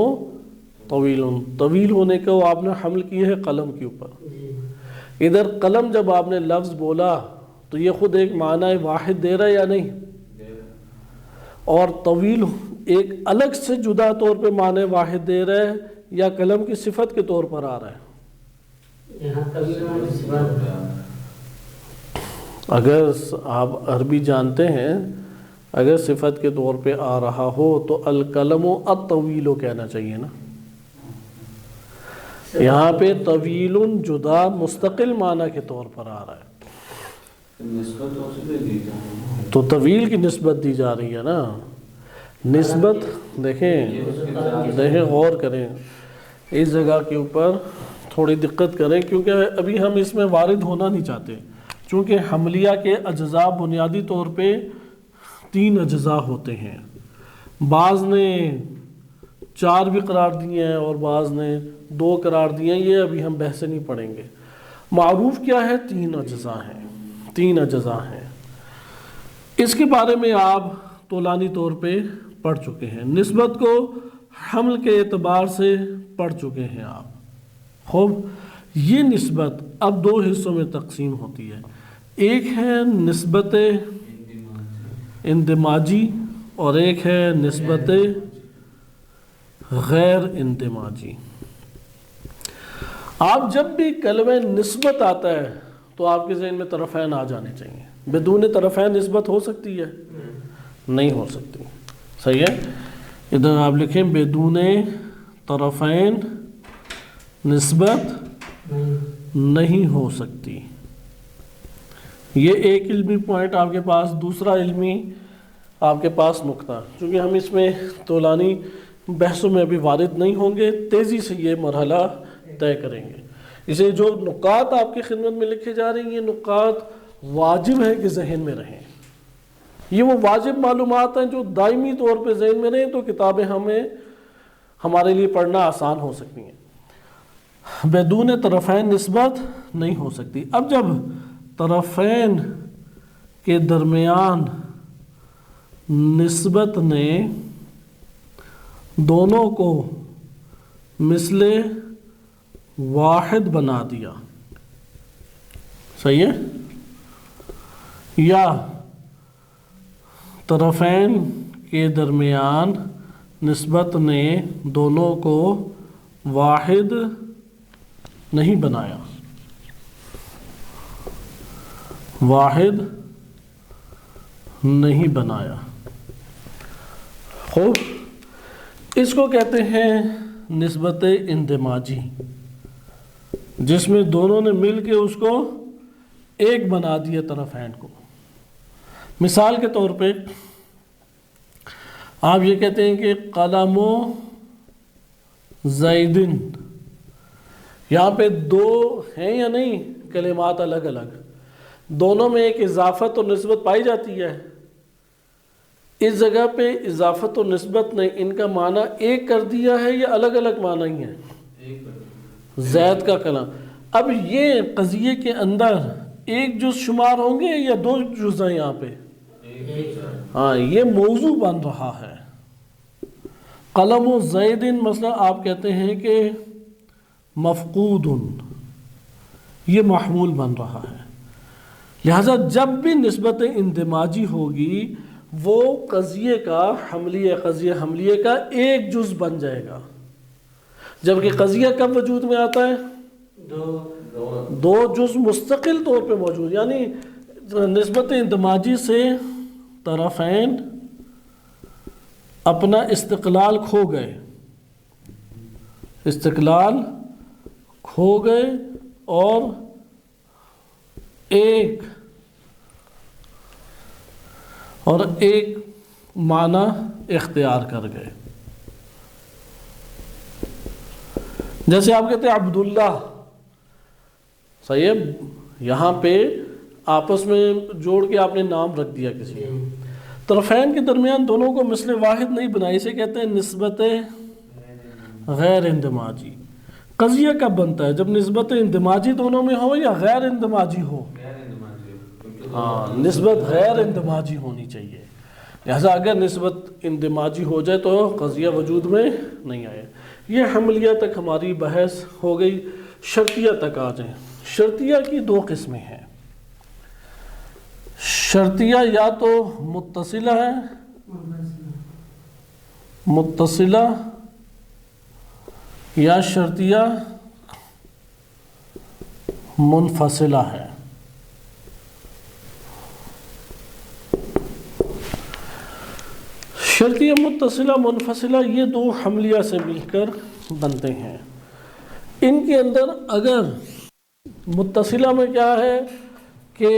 طویل، طویل ہونے کو آپ نے حمل کی ہے قلم کے اوپر. ادھر قلم جب آپ نے لفظ بولا تو یہ خود ایک معنی واحد دے رہا ہے یا نہیں، اور طویل ایک الگ سے جدا طور پہ معنی واحد دے رہا ہے یا قلم کی صفت کے طور پر آ رہا ہے. اگر آپ عربی جانتے ہیں، اگر صفت کے طور پہ آ رہا ہو تو القلم الطویل کہنا چاہیے نا. یہاں پہ طویل جدا مستقل معنی کے طور پر آ رہا ہے تو طویل کی نسبت دی جا رہی ہے نا. نسبت دیکھیں غور کریں اس جگہ کے اوپر، تھوڑی دقت کریں کیونکہ ابھی ہم اس میں وارد ہونا نہیں چاہتے. چونکہ حملیہ کے اجزاء بنیادی طور پہ 3 اجزاء ہوتے ہیں، بعض نے 4 بھی قرار دیے ہیں اور بعض نے 2 قرار دیے ہیں، یہ ابھی ہم بحث نہیں پڑھیں گے۔ معروف کیا ہے؟ 3 اجزاء ہیں، 3 اجزاء ہیں۔ اس کے بارے میں آپ طولانی طور پہ پڑھ چکے ہیں، نسبت کو حمل کے اعتبار سے پڑھ چکے ہیں آپ۔ خوب، یہ نسبت اب 2 حصوں میں تقسیم ہوتی ہے، ایک ہے نسبت اندماجی اور ایک ہے نسبت غیر اندماجی۔ آپ جب بھی کلمہ نسبت آتا ہے تو آپ کے ذہن میں طرفین آ جانے چاہیے۔ بدون طرفین نسبت ہو سکتی ہے؟ نہیں ہو سکتی، صحیح ہے؟ ادھر آپ لکھیں بدون طرفین نسبت نہیں ہو سکتی۔ یہ ایک علمی پوائنٹ آپ کے پاس۔ دوسرا علمی آپ کے پاس نقطہ، چونکہ ہم اس میں طولانی بحثوں میں ابھی وارد نہیں ہوں گے، تیزی سے یہ مرحلہ طے کریں گے۔ اسے جو نکات آپ کی خدمت میں لکھے جا رہی ہیں، یہ نکات واجب ہے کہ ذہن میں رہیں۔ یہ وہ واجب معلومات ہیں جو دائمی طور پہ ذہن میں رہیں تو کتابیں ہمارے لیے پڑھنا آسان ہو سکتی ہیں۔ بدون طرفین نسبت نہیں ہو سکتی۔ اب جب طرفین کے درمیان نسبت نے دونوں کو مثل واحد بنا دیا، صحیح ہے؟ یا طرفین کے درمیان نسبت نے دونوں کو واحد نہیں بنایا، واحد نہیں بنایا۔ خوب، اس کو کہتے ہیں نسبت اندماجی، جس میں دونوں نے مل کے اس کو ایک بنا دیا طرفین کو۔ مثال کے طور پہ آپ یہ کہتے ہیں کہ قلم زیدن، یہاں پہ 2 ہیں یا نہیں کلمات الگ الگ، دونوں میں ایک اضافت اور نسبت پائی جاتی ہے۔ اس جگہ پہ اضافت و نسبت نے ان کا معنی ایک کر دیا ہے یا الگ الگ معنی ہی ہے؟ زید کا کلام۔ اب یہ قضیے کے اندر ایک جز شمار ہوں گے یا 2 جز ہیں یہاں پہ؟ ہاں، یہ موضوع بن رہا ہے۔ قلم و زیدن مثلا آپ کہتے ہیں کہ مفقود، یہ محمول بن رہا ہے۔ لہذا جب بھی نسبت اندماجی ہوگی وہ قضیے کا حملیے کا ایک جز بن جائے گا، جبکہ قضیہ کب وجود میں آتا ہے؟ 2 جز مستقل طور پہ موجود، یعنی نسبت اندماجی سے طرفین اپنا استقلال کھو گئے اور ایک معنی اختیار کر گئے۔ جیسے آپ کہتے ہیں عبداللہ، صحیح ہے؟ یہاں پہ آپس میں جوڑ کے آپ نے نام رکھ دیا کسی، طرفین کے درمیان دونوں کو مثل واحد نہیں بنائی، اسے کہتے ہیں نسبت غیر اندماجی۔ قضیہ کب بنتا ہے؟ جب نسبت اندماجی دونوں میں ہو یا غیر اندماجی ہو؟ ہاں، نسبت غیر اندماجی ہونی چاہیے۔ لہذا اگر نسبت اندماجی ہو جائے تو قضیہ وجود میں نہیں آئے۔ یہ حملیہ تک ہماری بحث ہو گئی، شرطیہ تک آ جائیں۔ شرطیہ کی 2 قسمیں ہیں۔ شرطیہ یا تو متصلہ ہے، متصلہ، یا شرطیہ منفصلہ ہے۔ شرطیہ متصلہ منفصلہ یہ 2 حملیہ سے مل کر بنتے ہیں۔ ان کے اندر اگر متصلہ میں کیا ہے کہ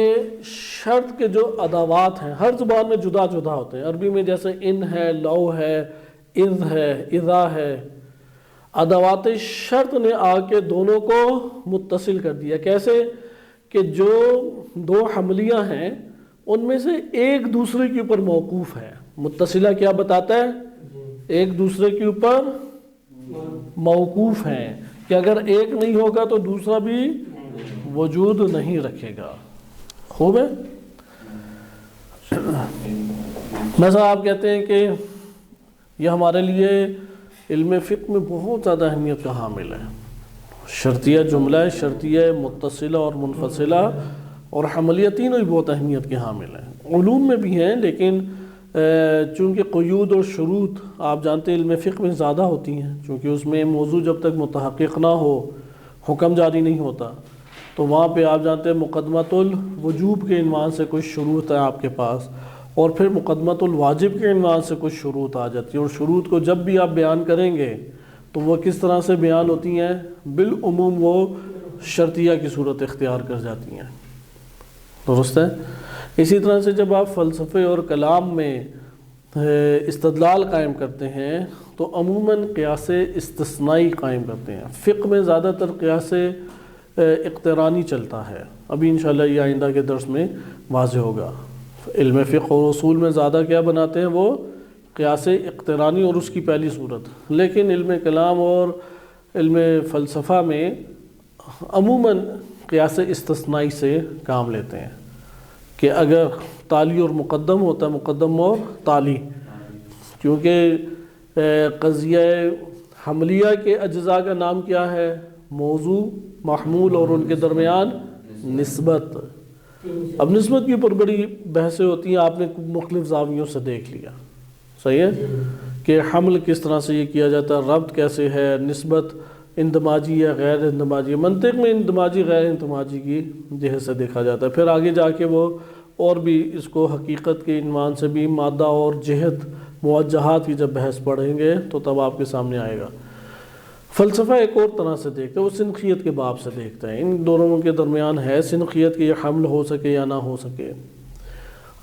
شرط کے جو ادوات ہیں ہر زبان میں جدا جدا ہوتے ہیں۔ عربی میں جیسے ان ہے، لو ہے، اذ ہے، اذا ہے، ادوات شرط نے آ کے دونوں کو متصل کر دیا۔ کیسے کہ جو دو حملیہ ہیں ان میں سے ایک دوسرے کے اوپر موقوف ہے. متصلہ کیا بتاتا ہے؟ ایک دوسرے کے اوپر موقوف ہیں کہ اگر ایک نہیں ہوگا تو دوسرا بھی وجود نہیں رکھے گا. خوب ہے. مثلا آپ کہتے ہیں کہ یہ ہمارے لیے علم فقہ میں بہت زیادہ اہمیت کا حامل ہے. شرطیہ جملہ ہے، شرطیہ متصلہ اور منفصلہ اور حملیہ تینوں ہی بہت اہمیت کے حامل ہیں. علوم میں بھی ہیں لیکن چونکہ قیود اور شروط آپ جانتے ہیں علم فقہ میں زیادہ ہوتی ہیں، چونکہ اس میں موضوع جب تک متحقق نہ ہو حکم جاری نہیں ہوتا، تو وہاں پہ آپ جانتے ہیں مقدمۃ الوجوب کے عنوان سے کچھ شروط ہے آپ کے پاس، اور پھر مقدمۃ الواجب کے عنوان سے کچھ شروط آ جاتی ہیں. اور شروط کو جب بھی آپ بیان کریں گے تو وہ کس طرح سے بیان ہوتی ہیں؟ بالعموم وہ شرطیہ کی صورت اختیار کر جاتی ہیں. درست ہے. اسی طرح سے جب آپ فلسفے اور کلام میں استدلال قائم کرتے ہیں تو عموماً قیاس استثنائی قائم کرتے ہیں. فقہ میں زیادہ تر قیاس اقترانی چلتا ہے. ابھی انشاءاللہ یہ آئندہ کے درس میں واضح ہوگا. علم فقہ اور اصول میں زیادہ کیا بناتے ہیں؟ وہ قیاس اقترانی اور اس کی پہلی صورت. لیکن علم کلام اور علم فلسفہ میں عموماً قیاس استثنائی سے کام لیتے ہیں کہ اگر تالی اور مقدم ہوتا ہے، مقدم اور تالی، کیونکہ قضیہ حملیہ کے اجزاء کا نام کیا ہے؟ موضوع، محمول اور ان کے درمیان نسبت. اب نسبت کے اوپر بڑی بحثیں ہوتی ہیں، آپ نے مختلف زاویوں سے دیکھ لیا. صحیح ہے کہ حمل کس طرح سے یہ کیا جاتا ہے، ربط کیسے ہے، نسبت اندماجی یا غیر اندماجی. منطق میں اندماجی غیر اندماجی کی جہت سے دیکھا جاتا ہے. پھر آگے جا کے وہ اور بھی اس کو حقیقت کے عنوان سے بھی مادہ اور جہت موجہات کی جب بحث پڑھیں گے تو تب آپ کے سامنے آئے گا. فلسفہ ایک اور طرح سے دیکھتا ہے، وہ سنخیت کے باب سے دیکھتا ہے. ان دونوں کے درمیان ہے سنخیت کہ یہ حمل ہو سکے یا نہ ہو سکے.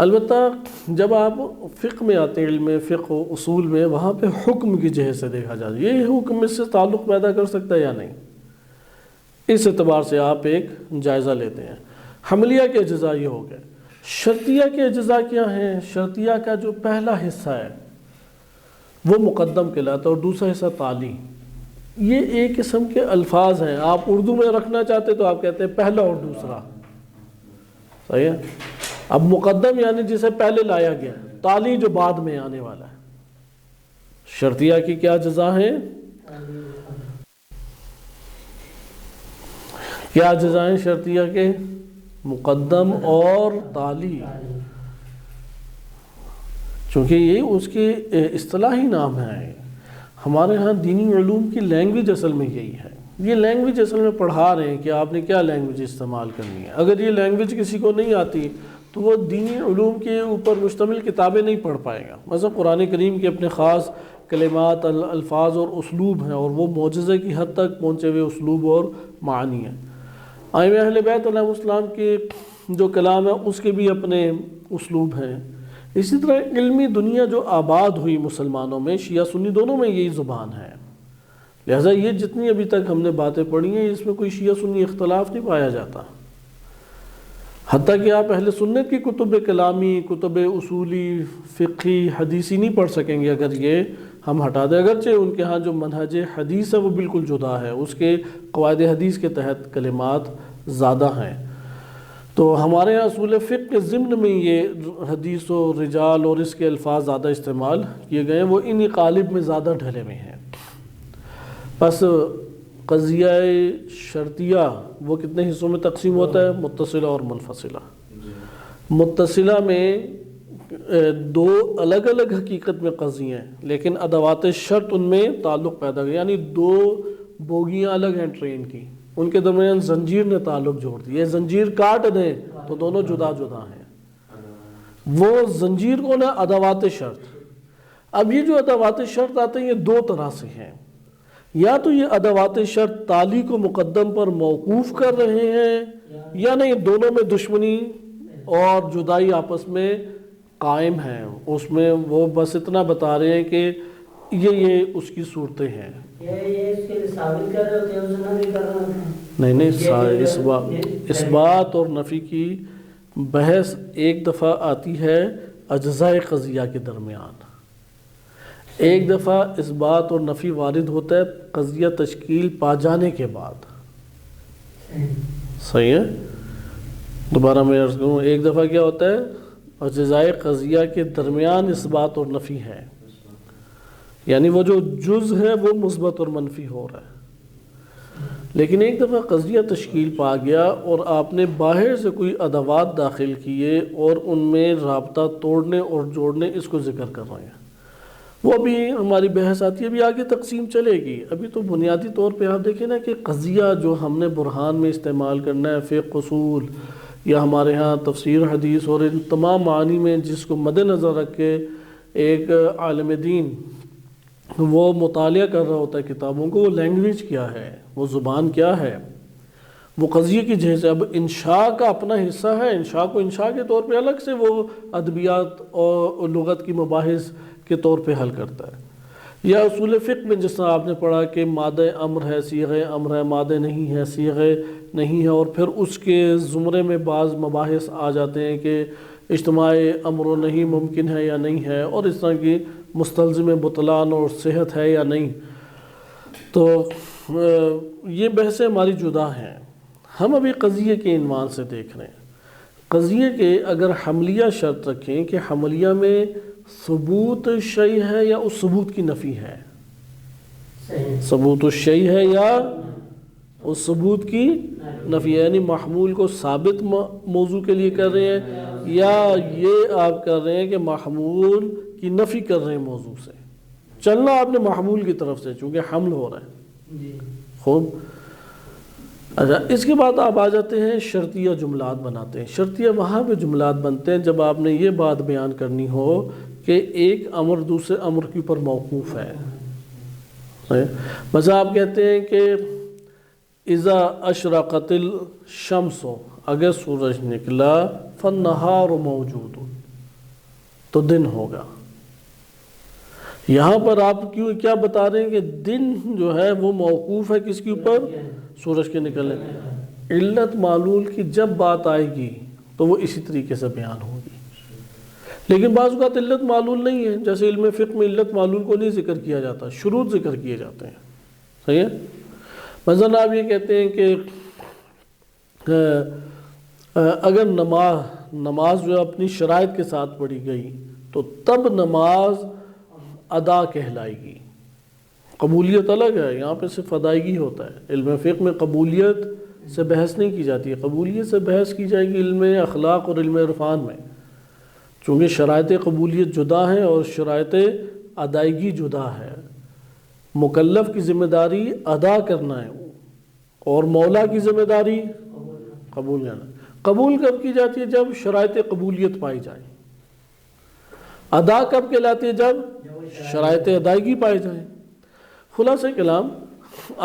البتہ جب آپ فقہ میں آتے ہیں، علم فقہ و اصول میں، وہاں پہ حکم کی جہت سے دیکھا جاتا ہے. یہ حکم اس سے تعلق پیدا کر سکتا ہے یا نہیں، اس اعتبار سے آپ ایک جائزہ لیتے ہیں. حملیہ کے اجزاء یہ ہو گئے. شرطیہ کے اجزاء کیا ہیں؟ شرطیہ کا جو پہلا حصہ ہے وہ مقدم کہلاتا ہے اور دوسرا حصہ تالی. یہ ایک قسم کے الفاظ ہیں. آپ اردو میں رکھنا چاہتے تو آپ کہتے ہیں پہلا اور دوسرا. صحیح ہے. اب مقدم یعنی جسے پہلے لایا گیا، تالی جو بعد میں آنے والا ہے. شرطیہ کی کیا اجزاء ہیں؟ کیا اجزاء ہیں شرطیہ کے؟ مقدم اور تالی. چونکہ یہ اس کے اصطلاحی نام ہیں. ہمارے ہاں دینی علوم کی لینگویج اصل میں یہی ہے. یہ لینگویج اصل میں پڑھا رہے ہیں کہ آپ نے کیا لینگویج استعمال کرنی ہے. اگر یہ لینگویج کسی کو نہیں آتی تو وہ دینی علوم کے اوپر مشتمل کتابیں نہیں پڑھ پائے گا. مثلا قرآن کریم کے اپنے خاص کلمات، الفاظ اور اسلوب ہیں، اور وہ معجزے کی حد تک پہنچے ہوئے اسلوب اور معنی ہیں. ائمہ اہل بیت علیہ السلام کے جو کلام ہے اس کے بھی اپنے اسلوب ہیں. اسی طرح علمی دنیا جو آباد ہوئی مسلمانوں میں، شیعہ سنی دونوں میں یہی زبان ہے. لہٰذا یہ جتنی ابھی تک ہم نے باتیں پڑھی ہیں اس میں کوئی شیعہ سنی اختلاف نہیں پایا جاتا. حتیٰ کہ آپ اہل سنت کی کتب کلامی، کتب اصولی، فقہی، حدیثی نہیں پڑھ سکیں گے اگر یہ ہم ہٹا دیں. اگرچہ ان کے ہاں جو منہج حدیث ہے وہ بالکل جدا ہے، اس کے قواعد حدیث کے تحت کلمات زیادہ ہیں. تو ہمارے یہاں اصول فقہ کے ضمن میں یہ حدیث و رجال اور اس کے الفاظ زیادہ استعمال کیے گئے ہیں، وہ انہی قالب میں زیادہ ڈھلے ہوئے ہیں. بس قضیہ شرطیہ وہ کتنے حصوں میں تقسیم ہوتا ہے؟ متصلہ اور منفصلہ. متصلہ میں دو الگ الگ حقیقت میں قضیے ہیں لیکن ادوات شرط ان میں تعلق پیدا کر، یعنی دو بوگیاں الگ ہیں ٹرین کی، ان کے درمیان زنجیر نے تعلق جوڑ دی. یہ زنجیر کاٹ دیں تو دونوں جدا جدا ہیں. وہ زنجیر کو نا ادوات شرط. اب یہ جو ادوات شرط آتے ہیں یہ دو طرح سے ہیں. یا تو یہ ادوات شرط تالی کو مقدم پر موقوف کر رہے ہیں، یا نہیں دونوں میں دشمنی اور جدائی آپس میں قائم ہیں. اس میں وہ بس اتنا بتا رہے ہیں کہ یہ اس کی صورتیں ہیں. یہ اس کے ثابت کر رہے ہوتے ہیں، اس نے بھی کر رہے ہوتے ہیں. نہیں اس بات اور نفی کی بحث ایک دفعہ آتی ہے اجزاء قضیہ کے درمیان، ایک دفعہ اس بات اور نفی وارد ہوتا ہے قضیہ تشکیل پا جانے کے بعد. صحیح ہے؟ دوبارہ میں عرض کروں، ایک دفعہ کیا ہوتا ہے اجزاء قضیہ کے درمیان اس بات اور نفی ہے، یعنی وہ جو جز ہے وہ مثبت اور منفی ہو رہا ہے. لیکن ایک دفعہ قضیہ تشکیل پا گیا اور آپ نے باہر سے کوئی ادوات داخل کیے اور ان میں رابطہ توڑنے اور جوڑنے اس کو ذکر کر رہے ہیں، وہ ابھی ہماری بحث آتی ہے، ابھی آگے تقسیم چلے گی. ابھی تو بنیادی طور پہ آپ دیکھیں نا کہ قضیہ جو ہم نے برہان میں استعمال کرنا ہے، فقہ اصول یا ہمارے ہاں تفسیر حدیث اور ان تمام معانی میں جس کو مد نظر رکھ کے ایک عالم دین وہ مطالعہ کر رہا ہوتا ہے کتابوں کو، وہ لینگویج کیا ہے، وہ زبان کیا ہے، وہ قضیے کی جہاز. اب انشاء کا اپنا حصہ ہے، انشاء کو انشاء کے طور پہ الگ سے وہ ادبیات اور لغت کی مباحث کے طور پہ حل کرتا ہے. یا اصول فقہ میں جس طرح آپ نے پڑھا کہ مادہ امر ہے، صیغہ امر ہے، مادہ نہیں ہے، صیغہ نہیں ہے، اور پھر اس کے زمرے میں بعض مباحث آ جاتے ہیں کہ اجتماع امر و نہیں ممکن ہے یا نہیں ہے، اور اس طرح کی مستلزم بطلان اور صحت ہے یا نہیں. تو یہ بحثیں ہماری جدا ہیں. ہم ابھی قضیے کے عنوان سے دیکھ رہے ہیں. قضیے کے اگر حملیہ شرط رکھیں کہ حملیہ میں ثبوت شیء ہے یا اس ثبوت کی نفی ہے، ثبوت الشیء ہے یا اس ثبوت کی نفی ہے، یعنی محمول کو ثابت موضوع کے لیے کر رہے ہیں یا یہ آپ کر رہے ہیں کہ محمول کی نفی کر رہے ہیں موضوع سے. چلنا آپ نے محمول کی طرف سے چونکہ حمل ہو رہا ہے. خوب. اچھا، اس کے بعد آپ آ جاتے ہیں شرطیہ جملات بناتے ہیں. شرطیہ وہاں پہ جملات بنتے ہیں جب آپ نے یہ بات بیان کرنی ہو کہ ایک امر دوسرے امر کے اوپر موقوف ہے. مثلا آپ کہتے ہیں کہ اذا اشرقت الشمس، اگر سورج نکلا، فالنہار موجود، تو دن ہوگا. یہاں پر آپ کیا بتا رہے ہیں کہ دن جو ہے وہ موقوف ہے کس کے اوپر؟ سورج کے نکلنے. علت معلول کی جب بات آئے گی تو وہ اسی طریقے سے بیان ہوگی. لیکن بعض اوقات علت معلول نہیں ہے، جیسے علم فقہ میں علت معلول کو نہیں ذکر کیا جاتا، شروط ذکر کیے جاتے ہیں. صحیح ہے؟ مثلا آپ یہ کہتے ہیں کہ اگر نماز جو اپنی شرائط کے ساتھ پڑھی گئی تو تب نماز ادا کہلائے گی. قبولیت الگ ہے، یہاں پہ صرف ادائیگی ہوتا ہے. علم فقہ میں قبولیت سے بحث نہیں کی جاتی ہے، قبولیت سے بحث کی جائے گی علم اخلاق اور علم عرفان میں، چونکہ شرائط قبولیت جدا ہیں اور شرائط ادائیگی جدا ہے. مکلف کی ذمہ داری ادا کرنا ہے اور مولا کی ذمہ داری قبول کرنا. قبول کب کی جاتی ہے؟ جب شرائط قبولیت پائی جائے. ادا کب کہلاتی ہے؟ جب شرائط ادائیگی پائی جائے. خلاصہ کلام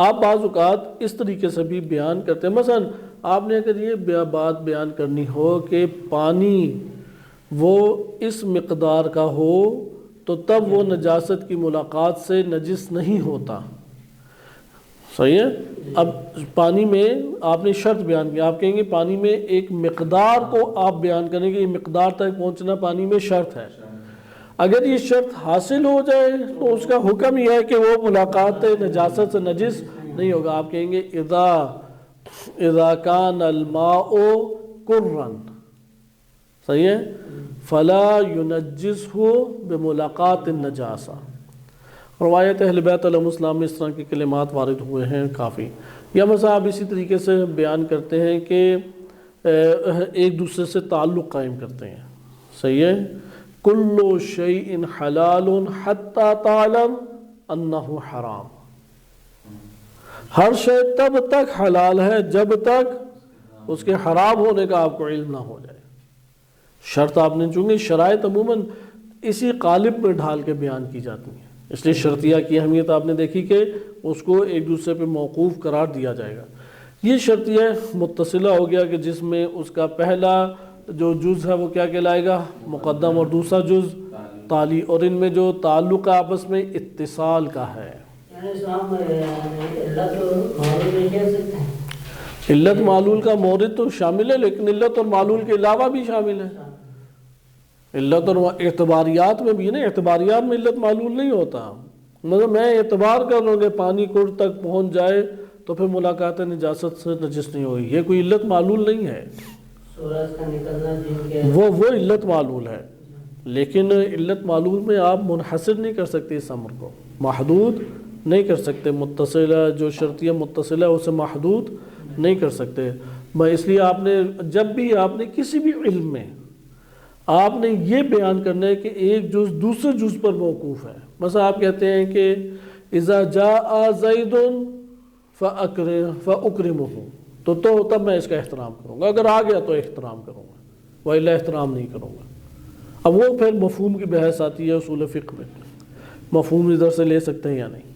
آپ بعض اوقات اس طریقے سے بھی بیان کرتے ہیں. مثلا آپ نے اگر یہ بات بیان کرنی ہو کہ پانی وہ اس مقدار کا ہو تو تب وہ نجاست کی ملاقات سے نجس نہیں ہوتا. صحیح ہے؟ اب پانی میں آپ نے شرط بیان کی، آپ کہیں گے پانی میں ایک مقدار کو آپ بیان کریں گے، یہ مقدار تک پہنچنا پانی میں شرط ہے. اگر یہ شرط حاصل ہو جائے تو اس کا حکم یہ ہے کہ وہ ملاقات نجاست سے نجس نہیں ہوگا. آپ کہیں گے اذا کان الماء قرًا، صحیح ہے، فلا ينجسه بملاقات النجاسہ. روایت اہل بیت علیہم السلام میں اس طرح کے کلمات وارد ہوئے ہیں کافی. یا مثلا آپ اسی طریقے سے بیان کرتے ہیں کہ ایک دوسرے سے تعلق قائم کرتے ہیں. صحیح ہے، کل شیء حلال حتی تعلم انہ حرام. ہر شے تب تک حلال ہے جب تک اس کے حرام ہونے کا آپ کو علم نہ ہو جائے. شرط آپ نے چونکہ شرائط عموماً اسی قالب میں ڈھال کے بیان کی جاتی ہیں، اس لیے شرطیہ کی اہمیت آپ نے دیکھی کہ اس کو ایک دوسرے پہ موقوف قرار دیا جائے گا. یہ شرطیہ متصلہ ہو گیا کہ جس میں اس کا پہلا جو جز ہے وہ کیا کہلائے گا؟ مقدم، اور دوسرا جز تالی، اور ان میں جو تعلق آپس میں اتصال کا ہے. علت معلول کا مورد تو شامل ہے، لیکن علت اور معلول کے علاوہ بھی شامل ہے۔ علت اور اعتباریات میں بھی نا، اعتباریات میں علت معلول نہیں ہوتا۔ مطلب میں اعتبار کر رہا ہوں کہ پانی کڑ تک پہنچ جائے تو پھر ملاقات نجاست سے نجس نہیں ہوگی، یہ کوئی علت معلول نہیں ہے، سورج کا نکلنا جن کے وہ علت معلول ہے۔ لیکن علت معلول میں آپ منحصر نہیں کر سکتے اس امر کو، محدود نہیں کر سکتے، متصلہ جو شرطیہ متصلہ ہے اسے محدود نہیں کر سکتے۔ میں اس لیے آپ نے جب بھی آپ نے کسی بھی علم میں آپ نے یہ بیان کرنا ہے کہ ایک جز دوسرے جز پر موقوف ہے۔ مثلا آپ کہتے ہیں کہ اذا جاء زید فاکرمہ، تو تب میں اس کا احترام کروں گا، اگر آ گیا تو احترام کروں گا، وإلا احترام نہیں کروں گا۔ اب وہ پھر مفہوم کی بحث آتی ہے اصول فقہ میں، مفہوم ادھر سے لے سکتے ہیں یا نہیں۔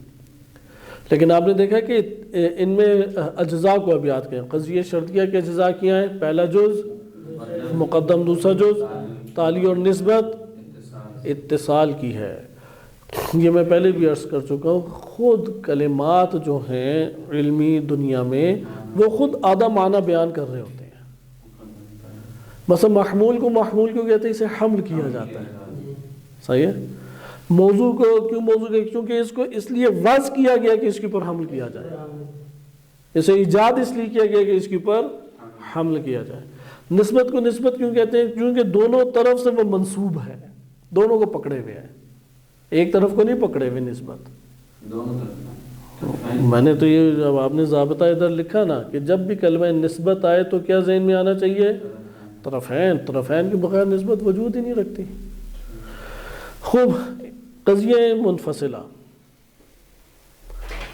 لیکن آپ نے دیکھا کہ ان میں اجزاء کو اب یاد کریں، قضیہ شرطیہ کے اجزاء کیا ہیں؟ پہلا جز مقدم، دوسرا جز تعلیق اور نسبت اتصال کی ہے۔ یہ میں پہلے بھی عرض کر چکا ہوں، خود کلمات جو ہیں علمی دنیا میں وہ خود آدھا معنی بیان کر رہے ہوتے ہیں۔ مثلا محمول کو محمول کیوں کہتے ہیں؟ اسے حمل کیا جاتا ہے، صحیح ہے۔ موضوع کو کیوں موضوع کہتے ہیں؟ کیونکہ اس کو اس لیے وضع کیا گیا کہ اس کے اوپر حمل کیا جائے، اسے ایجاد اس لیے کیا گیا کہ اس کے اوپر حمل کیا جائے۔ نسبت کو نسبت کیوں کہتے ہیں؟ کیونکہ دونوں طرف سے وہ منسوب ہے، دونوں کو پکڑے ہوئے ہیں، ایک طرف کو نہیں پکڑے ہوئے نسبت، دونوں طرف۔ میں نے تو یہ جب آپ نے ضابطہ ادھر لکھا نا کہ جب بھی کلمہ نسبت آئے تو کیا ذہن میں آنا چاہیے؟ طرفین، طرفین کے بغیر نسبت وجود ہی نہیں رکھتی۔ خوب، قضیہ منفصلہ،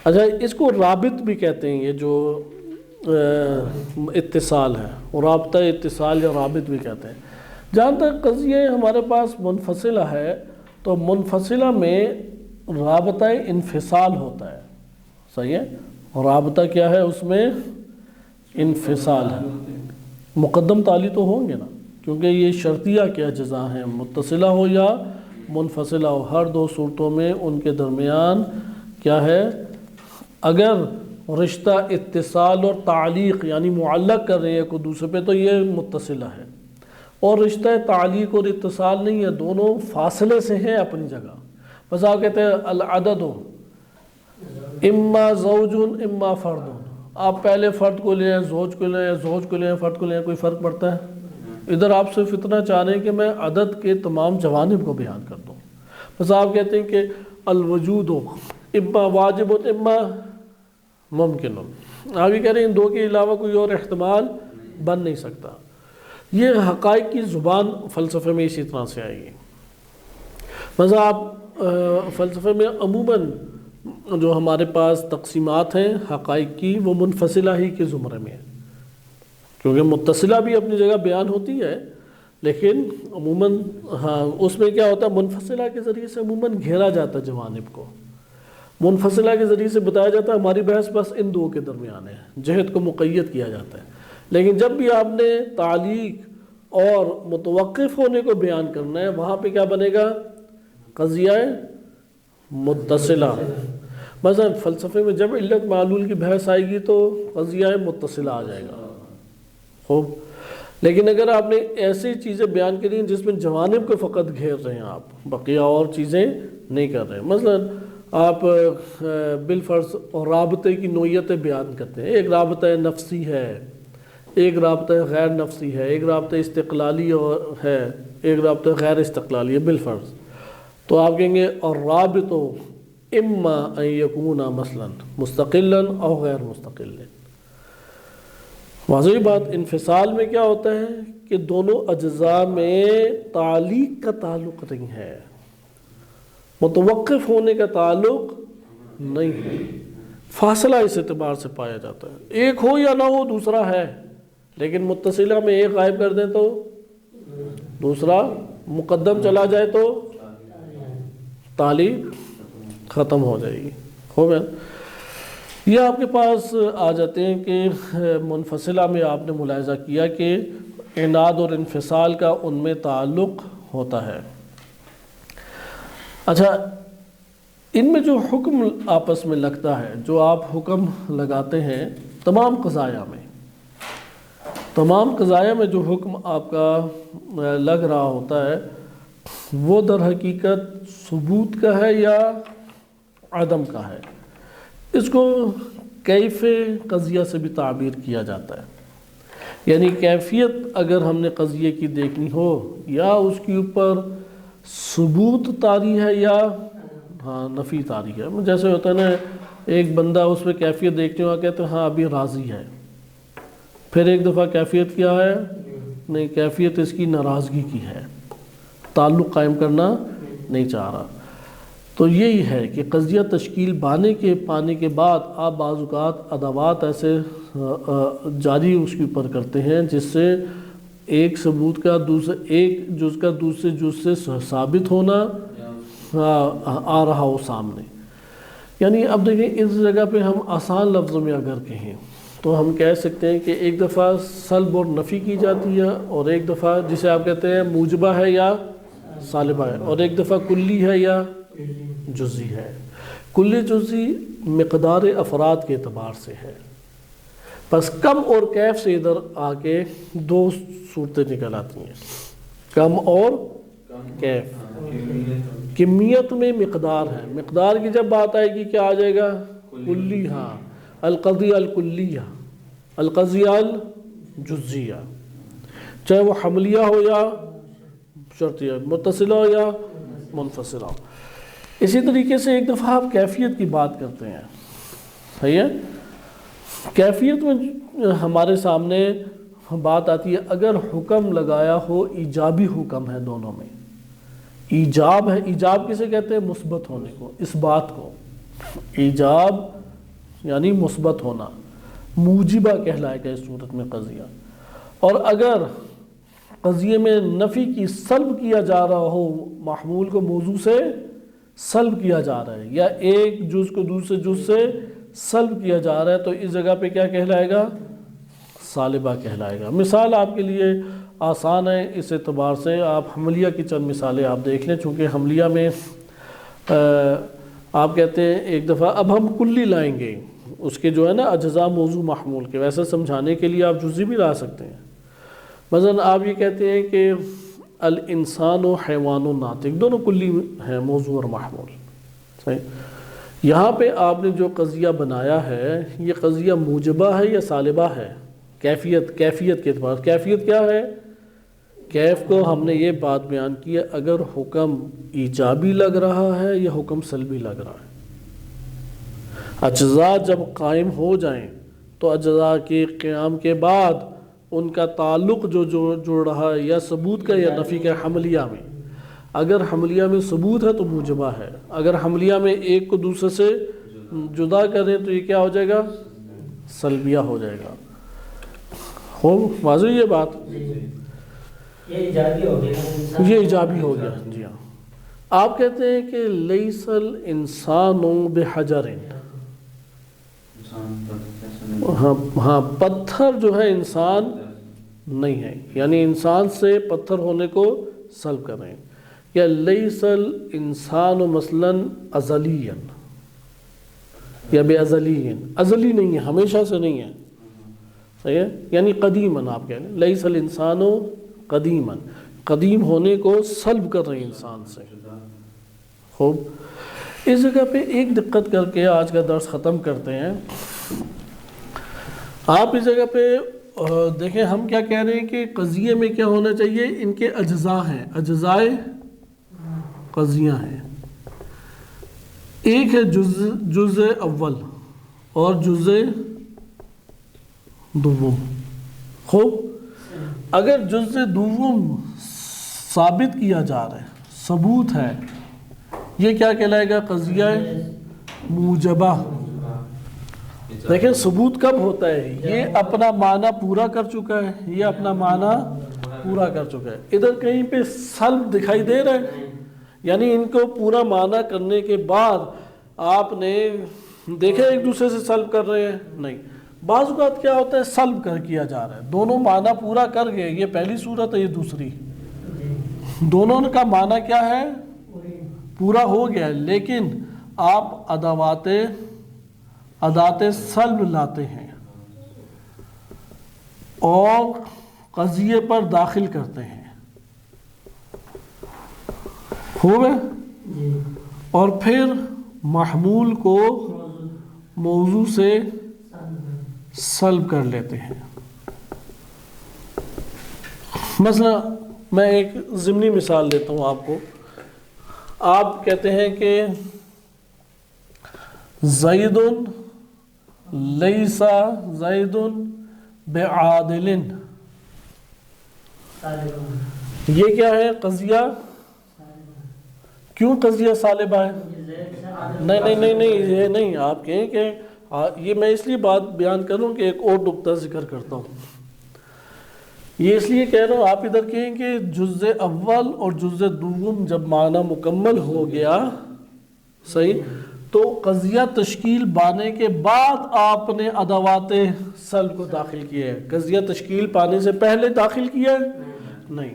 اچھا اس کو رابط بھی کہتے ہیں، یہ جو اتصال ہے، رابطہ اتصال یا رابط بھی کہتے ہیں۔ جہاں تک قضیہ ہمارے پاس منفصلہ ہے تو منفصلہ میں رابطہ انفصال ہوتا ہے، صحیح ہے۔ رابطہ کیا ہے؟ اس میں انفصال ہے۔ مقدم تالی تو ہوں گے نا، کیونکہ یہ شرطیہ کے اجزاء ہیں، متصلہ ہو یا منفصلہ ہو، ہر دو صورتوں میں ان کے درمیان کیا ہے؟ اگر رشتہ اتصال اور تعلیق یعنی معلق کر رہے ہیں کوئی دوسرے پہ تو یہ متصلہ ہے، اور رشتہ تعلیق اور اتصال نہیں ہے، دونوں فاصلے سے ہیں اپنی جگہ۔ بس آپ کہتے ہیں العدد اما زوج اما فرد، آپ پہلے فرد کو لیں، زوج کو لیں، زوج کو لیں، فرد کو لیں، کوئی فرق پڑتا ہے؟ ادھر آپ صرف اتنا چاہ رہے ہیں کہ میں عدد کے تمام جوانب کو بیان کر دوں۔ بس آپ کہتے ہیں کہ الوجود اما واجب اما ممکن، آپ یہ کہہ رہے ہیں ان دو کے علاوہ کوئی اور احتمال بن نہیں سکتا۔ یہ حقائق کی زبان فلسفے میں اسی طرح سے آئے گی۔ مثلا آپ فلسفے میں عموماً جو ہمارے پاس تقسیمات ہیں حقائق کی وہ منفصلہ ہی کے زمرے میں ہیں، کیونکہ متصلہ بھی اپنی جگہ بیان ہوتی ہے، لیکن عموماً ہاں اس میں کیا ہوتا ہے؟ منفصلہ کے ذریعے سے عموماً گھیرا جاتا ہے جوانب کو، منفصلہ کے ذریعے سے بتایا جاتا ہے ہماری بحث بس ان دو کے درمیان ہے، جہت کو مقید کیا جاتا ہے۔ لیکن جب بھی آپ نے تعلیق اور متوقف ہونے کو بیان کرنا ہے وہاں پہ کیا بنے گا؟ قضیہ متصلہ۔ مثلا فلسفے میں جب علت معلول کی بحث آئے گی تو قضیہ متصلہ آ جائے گا، خوب۔ لیکن اگر آپ نے ایسی چیزیں بیان کری ہیں جس میں جوانب کو فقط گھیر رہے ہیں، آپ بقیہ اور چیزیں نہیں کر رہے ہیں، مثلا آپ بالفرض رابطے کی نوعیتیں بیان کرتے ہیں، ایک رابطہ نفسی ہے، ایک رابطہ غیر نفسی ہے، ایک رابطہ استقلالی ہے، ایک رابطہ غیر استقلالی ہے بالفرض، تو آپ کہیں گے اور رابط اما ان یکون مثلا مستقلا او غیر مستقل۔ واضح بات، انفصال میں کیا ہوتا ہے کہ دونوں اجزاء میں تعلیق کا تعلق نہیں ہے، متوقف ہونے کا تعلق نہیں ہے، فاصلہ اس اعتبار سے پایا جاتا ہے، ایک ہو یا نہ ہو دوسرا ہے، لیکن متصلہ میں ایک غائب کر دیں تو دوسرا، مقدم چلا جائے تو تعلیق ختم ہو جائے گی۔ ہو گیا؟ یہ آپ کے پاس آ جاتے ہیں کہ منفصلہ میں آپ نے ملاحظہ کیا کہ اناد اور انفصال کا ان میں تعلق ہوتا ہے۔ اچھا، ان میں جو حکم آپس میں لگتا ہے، جو آپ حکم لگاتے ہیں تمام قضایا میں، تمام قضایا میں جو حکم آپ کا لگ رہا ہوتا ہے وہ در حقیقت ثبوت کا ہے یا عدم کا ہے. اس کو کیف قضیہ سے بھی تعبیر کیا جاتا ہے. یعنی کیفیت اگر ہم نے قضیے کی دیکھنی ہو یا اس کے اوپر ثبوت طاری ہے یا نفی طاری ہے. جیسے ہوتا ہے نا ایک بندہ اس پہ کیفیت دیکھتے ہوا کہتے ہیں ہاں ابھی راضی ہے, پھر ایک دفعہ کیفیت کیا ہے نہیں, کیفیت اس کی ناراضگی کی ہے, تعلق قائم کرنا نہیں چاہ رہا. تو یہی ہے کہ قضیہ تشکیل پانے کے بعد آپ بعض اوقات ادوات ایسے جاری اس کے اوپر کرتے ہیں جس سے ایک ثبوت کا ایک جز کا دوسرے جز سے ثابت ہونا آ رہا ہو سامنے. یعنی اب دیکھیں اس جگہ پہ ہم آسان لفظوں میں اگر کہیں تو ہم کہہ سکتے ہیں کہ ایک دفعہ سلب اور نفی کی جاتی ہے, اور ایک دفعہ جسے آپ کہتے ہیں موجبہ ہے یا سالبہ ہے, اور ایک دفعہ کلی ہے یا جزئی ہے. کلی جزئی مقدار افراد کے اعتبار سے ہے. بس کم اور کیف سے ادھر آ کے دو صورتیں نکل آتی ہیں, کم اور کیف. کمیت میں مقدار ہے, مقدار کی جب بات آئے گی کیا آ جائے گا کلی. ہاں القضیہ الکلیہ, القضیہ الجزیہ, چاہے وہ حملیہ ہو یا شرطیہ, متصلہ ہو یا منفصلہ ہو. اسی طریقے سے ایک دفعہ آپ کیفیت کی بات کرتے ہیں, صحیح ہے. کیفیت میں ہمارے سامنے بات آتی ہے اگر حکم لگایا ہو, ایجابی حکم ہے, دونوں میں ایجاب ہے. ایجاب کسے کہتے ہیں مثبت ہونے کو, اس بات کو. ایجاب یعنی مثبت ہونا, موجبہ کہلائے گا اس صورت میں قضیہ. اور اگر قضیے میں نفی کی سلب کیا جا رہا ہو, محمول کو موضوع سے سلب کیا جا رہا ہے یا ایک جز کو دوسرے جز سے سلب کیا جا رہا ہے, تو اس جگہ پہ کیا کہلائے گا سالبہ کہلائے گا. مثال آپ کے لیے آسان ہے اس اعتبار سے, آپ حملیہ کی چند مثالیں آپ دیکھ لیں. چونکہ حملیہ میں آپ کہتے ہیں ایک دفعہ اب ہم کلی لائیں گے, اس کے جو ہے نا اجزاء موضوع محمول کے, ویسے سمجھانے کے لیے آپ جزئی بھی لا سکتے ہیں. مثلا آپ یہ کہتے ہیں کہ الانسان و حیوان و ناطق, دونوں کلی ہیں, موضوع اور محمول. صحیح. یہاں پہ آپ نے جو قضیہ بنایا ہے یہ قضیہ موجبہ ہے یا سالبہ ہے, کیفیت کے اعتبار. کیفیت کیا ہے, کیف کو ہم نے یہ بات بیان کی ہے اگر حکم ایجابی لگ رہا ہے یا حکم سلبی لگ رہا ہے. اجزاء جب قائم ہو جائیں تو اجزاء کے قیام کے بعد ان کا تعلق جو جوڑ رہا ہے یا ثبوت کا یا نفی کا. حملیہ میں اگر حملیہ میں ثبوت ہے تو موجبہ ہے, اگر حملیہ میں ایک کو دوسرے سے جدا کریں تو یہ کیا ہو جائے گا سلبیہ ہو جائے گا. ہو واضح یہ بات, یہ ایجابی ہو گیا. یہ ایجابی ہو گیا. جی ہاں. آپ کہتے ہیں کہ لیس الانسان بحجر, ہاں پتھر جو ہے انسان نہیں ہے, یعنی انسان سے پتھر ہونے کو سلب کر رہے ہیں. یا لیس الانسان مثلا ازلیا یا بے ازلی, ازلی نہیں ہے, ہمیشہ سے نہیں ہے. صحیح ہے. یعنی قدیماً آپ کہہ لیں لیس الانسان قدیماً, قدیم ہونے کو سلب کر رہے ہیں انسان سے. خوب. اس جگہ پہ ایک دقت کر کے آج کا درس ختم کرتے ہیں. آپ اس جگہ پہ دیکھیں ہم کیا کہہ رہے ہیں کہ قضیے میں کیا ہونا چاہیے, ان کے اجزاء ہیں, اجزائے قضیہ ہیں. ایک ہے جزء اول اور جزء دوم. خوب. اگر جزء دوم ثابت کیا جا رہا ہے, ثبوت ہے, یہ کیا کہلائے گا قضیہ موجبہ. دیکھیں ثبوت کب ہوتا ہے, یہ اپنا معنی پورا کر چکا ہے, یہ اپنا معنی پورا کر چکا ہے. ادھر کہیں پہ سلب دکھائی دے رہا ہے, یعنی ان کو پورا معنی کرنے کے بعد آپ نے دیکھا ایک دوسرے سے سلب کر رہے ہیں نہیں. بعض اوقات کیا ہوتا ہے سلب کر کیا جا رہا ہے, دونوں معنی پورا کر گئے, یہ پہلی صورت ہے, یہ دوسری. دونوں کا معنی کیا ہے پورا ہو گیا, لیکن آپ ادات سلب لاتے ہیں. اور قضیے پر داخل کرتے ہیں، خوب ہے، جی اور پھر محمول کو موضوع سے سلب کر لیتے ہیں۔ مثلا میں ایک ضمنی مثال دیتا ہوں آپ کو۔ آپ کہتے ہیں کہ زید لیس زید بعادل، یہ کیا ہے قضیہ؟ کیوں قضیہ سالبہ ہے؟ نہیں یہ نہیں، آپ کہیں کہ یہ میں اس لیے بات بیان کروں کہ ایک اور نقطہ ذکر کرتا ہوں، یہ اس لیے کہہ رہا ہوں آپ ادھر کہیں کہ جز اول اور جز دوم جب معنی مکمل ہو گیا صحیح، تو قضیہ تشکیل پانے کے بعد آپ نے ادوات سلب کو داخل کیا ہے، قضیہ تشکیل پانے سے پہلے داخل کیا ہے نہیں۔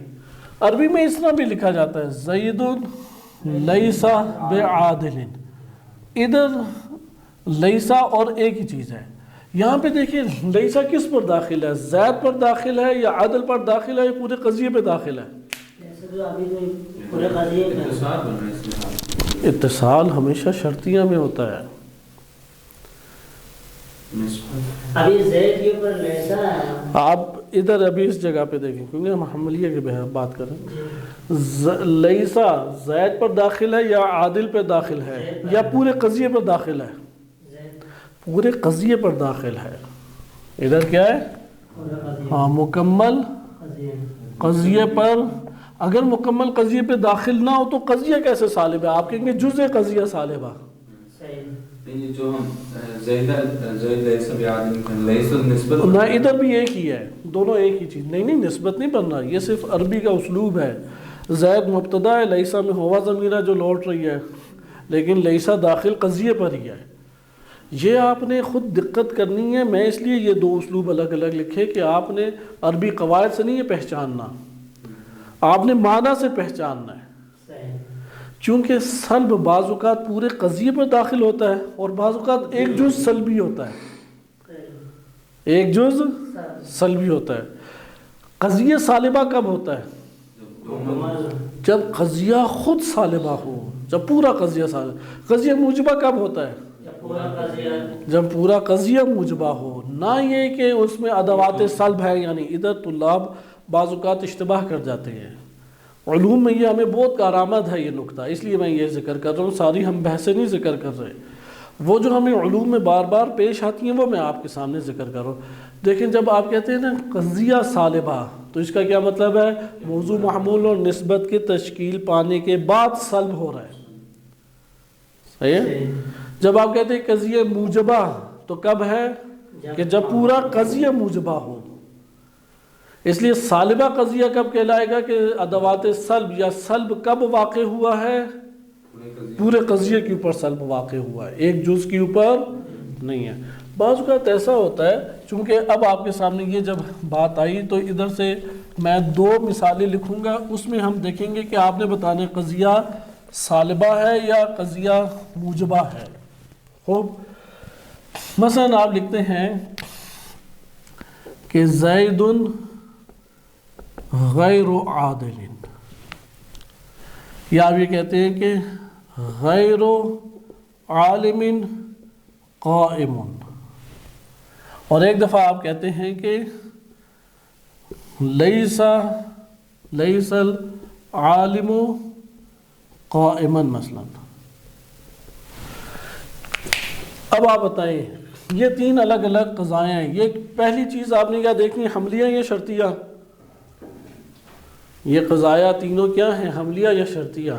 عربی میں اس طرح بھی لکھا جاتا ہے زید لیس بعادل، ادھر لیسا اور ایک ہی چیز ہے، یہاں پہ دیکھیں لیسا کس پر داخل ہے؟ زید پر داخل ہے یا عادل پر داخل ہے یا پورے قضیے پہ داخل ہے؟ اتصال ہمیشہ شرطیہ میں ہوتا ہے۔ ابھی زید کے اوپر لیسا ہے، آپ ادھر ابھی اس جگہ پہ دیکھیں کیونکہ ہم حملیہ کے بات کریں، لیسا زید پر داخل ہے یا عادل پہ داخل ہے یا پورے قضیے پر داخل ہے؟ پورے قضیے پر داخل ہے۔ ادھر کیا ہے؟ ہاں مکمل قضیے پر، اگر مکمل قضیے پہ داخل نہ ہو تو قضیہ کیسے سالب ہے؟ آپ کہیں گے جزء قضیہ سالبہ۔ جو ہم زید لیس بعادل لیس نسبت نہ ادھر بھی ایک ہی ہے، دونوں ایک ہی چیز، نہیں نسبت نہیں بننا، یہ صرف عربی کا اسلوب ہے۔ زید مبتدا ہے، لیسا میں ہوا ضمیرہ جو لوٹ رہی ہے، لیکن لیسا داخل قضیے پر ہی ہے۔ یہ آپ نے خود دقت کرنی ہے، میں اس لیے یہ دو اسلوب الگ الگ لکھے کہ آپ نے عربی قواعد سے نہیں یہ پہچاننا، آپ نے معنی سے پہچاننا ہے۔ چونکہ سلب بعض اوقات پورے قضیے پر داخل ہوتا ہے اور بعض اوقات ایک جز سلبی ہوتا ہے، ایک جز سلبی ہوتا ہے۔ قضیہ سالبہ کب ہوتا ہے؟ جب قضیہ خود سالبہ ہو، جب پورا قضیہ سالبہ۔ قضیہ موجبہ کب ہوتا ہے؟ جب پورا قضیہ موجبہ ہو، نہ یہ کہ اس میں ادوات سلب ہے۔ یعنی ادھر طلاب بعض اوقات اشتباہ کر جاتے ہیں، علوم میں یہ ہمیں بہت کارآمد ہے یہ نقطہ، اس لیے میں یہ ذکر کر رہا ہوں، ساری ہم بحثیں نہیں ذکر کر رہے، وہ جو ہمیں علوم میں بار بار پیش آتی ہیں وہ میں آپ کے سامنے ذکر کر رہا ہوں۔ دیکھیں جب آپ کہتے ہیں نا قضیہ سالبہ، تو اس کا کیا مطلب ہے؟ موضوع محمول اور نسبت کے تشکیل پانے کے بعد سلب ہو رہا ہے، صحیح ہے؟ جب آپ کہتے ہیں قضیہ موجبہ تو کب ہے؟ کہ جب پورا قضیہ موجبہ ہو۔ اس لیے سالبہ قضیہ کب کہلائے گا کہ ادوات سلب یا سلب کب واقع ہوا ہے؟ پورے قضیے کے اوپر سلب واقع ہوا ہے، ایک جز کے اوپر نہیں ہے۔ بعض اوقات ایسا ہوتا ہے، چونکہ اب آپ کے سامنے یہ جب بات آئی تو ادھر سے میں دو مثالیں لکھوں گا، اس میں ہم دیکھیں گے کہ آپ نے بتانے قضیہ سالبہ ہے یا قضیہ موجبہ ہے۔ خوب، مثلا آپ لکھتے ہیں کہ زید غیر عادل، یا آپ یہ کہتے ہیں کہ غیر عالم قائم، اور ایک دفعہ آپ کہتے ہیں کہ لیس العالم قائما مثلا۔ اب آپ بتائیں یہ تین الگ الگ قضائیں ہیں، یہ پہلی چیز آپ نے کیا دیکھنی، حملیہ یا شرطیہ؟ یہ قضایا تینوں کیا ہیں، حملیہ یا شرطیہ؟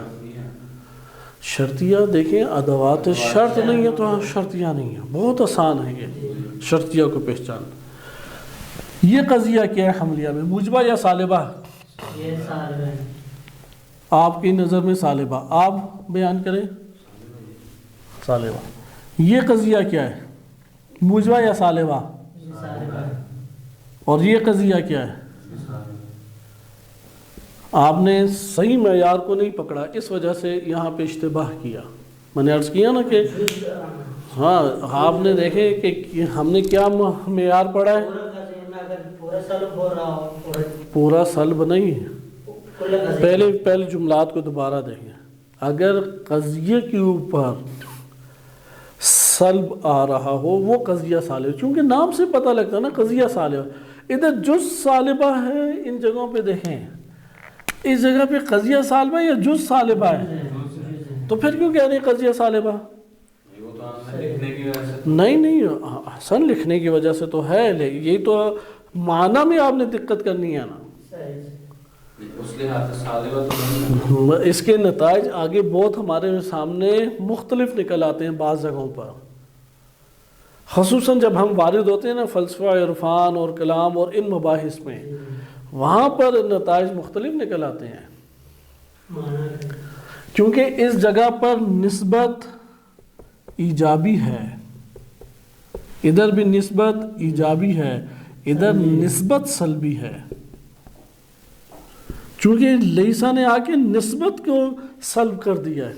شرطیہ دیکھیں ادوات شرط نہیں ہے تو شرطیہ نہیں ہے، بہت آسان ہے یہ شرطیہ کو پہچان۔ یہ قضیہ کیا ہے حملیہ میں، موجبہ یا سالبہ؟ یہ سالبہ ہے، آپ کی نظر میں سالبہ، آپ بیان کریں۔ سالبہ۔ یہ قضیہ کیا ہے، موجبہ یا سالبہ؟ یہ سالبہ ہے، اور یہ قضیہ کیا ہے؟ آپ نے صحیح معیار کو نہیں پکڑا، اس وجہ سے یہاں پہ اشتباہ کیا۔ میں نے عرض کیا نا کہ ہاں آپ نے دیکھے کہ ہم نے کیا معیار پڑھا ہے، پورا سلب ہو رہا ہو، پورا سلب نہیں، کل قضیہ پہلے جملات کو دوبارہ دیکھیں. اگر قضیے کے اوپر سلب آ رہا ہو وہ قضیہ سالب، چونکہ نام سے پتہ لگتا ہے نا قضیہ سالب. ادھر جز سالبہ ہے، ان جگہوں پہ دیکھیں اس جگہ پہ قضیہ سالبہ یا جز سالبہ ہے، تو پھر کیوں کہہ رہے ہیں قضیہ سالبہ؟ وہ تو آپ نے لکھنے کی وجہ سے نہیں حسن لکھنے کی وجہ سے تو ہے، یہ تو معنی میں آپ نے دقت کرنی ہے نا. اس لحاظ سے سالبہ تو نہیں. اس کے نتائج آگے بہت ہمارے سامنے مختلف نکل آتے ہیں بعض جگہوں پر، خصوصاً جب ہم وارد ہوتے ہیں نا فلسفہ عرفان اور کلام اور ان مباحث میں، وہاں پر نتائج مختلف نکل آتے ہیں. کیونکہ اس جگہ پر نسبت ایجابی ہے، ادھر بھی نسبت ایجابی ہے، ادھر نسبت سلبی ہے. چونکہ لیسا نے آ کے نسبت کو سلب کر دیا ہے،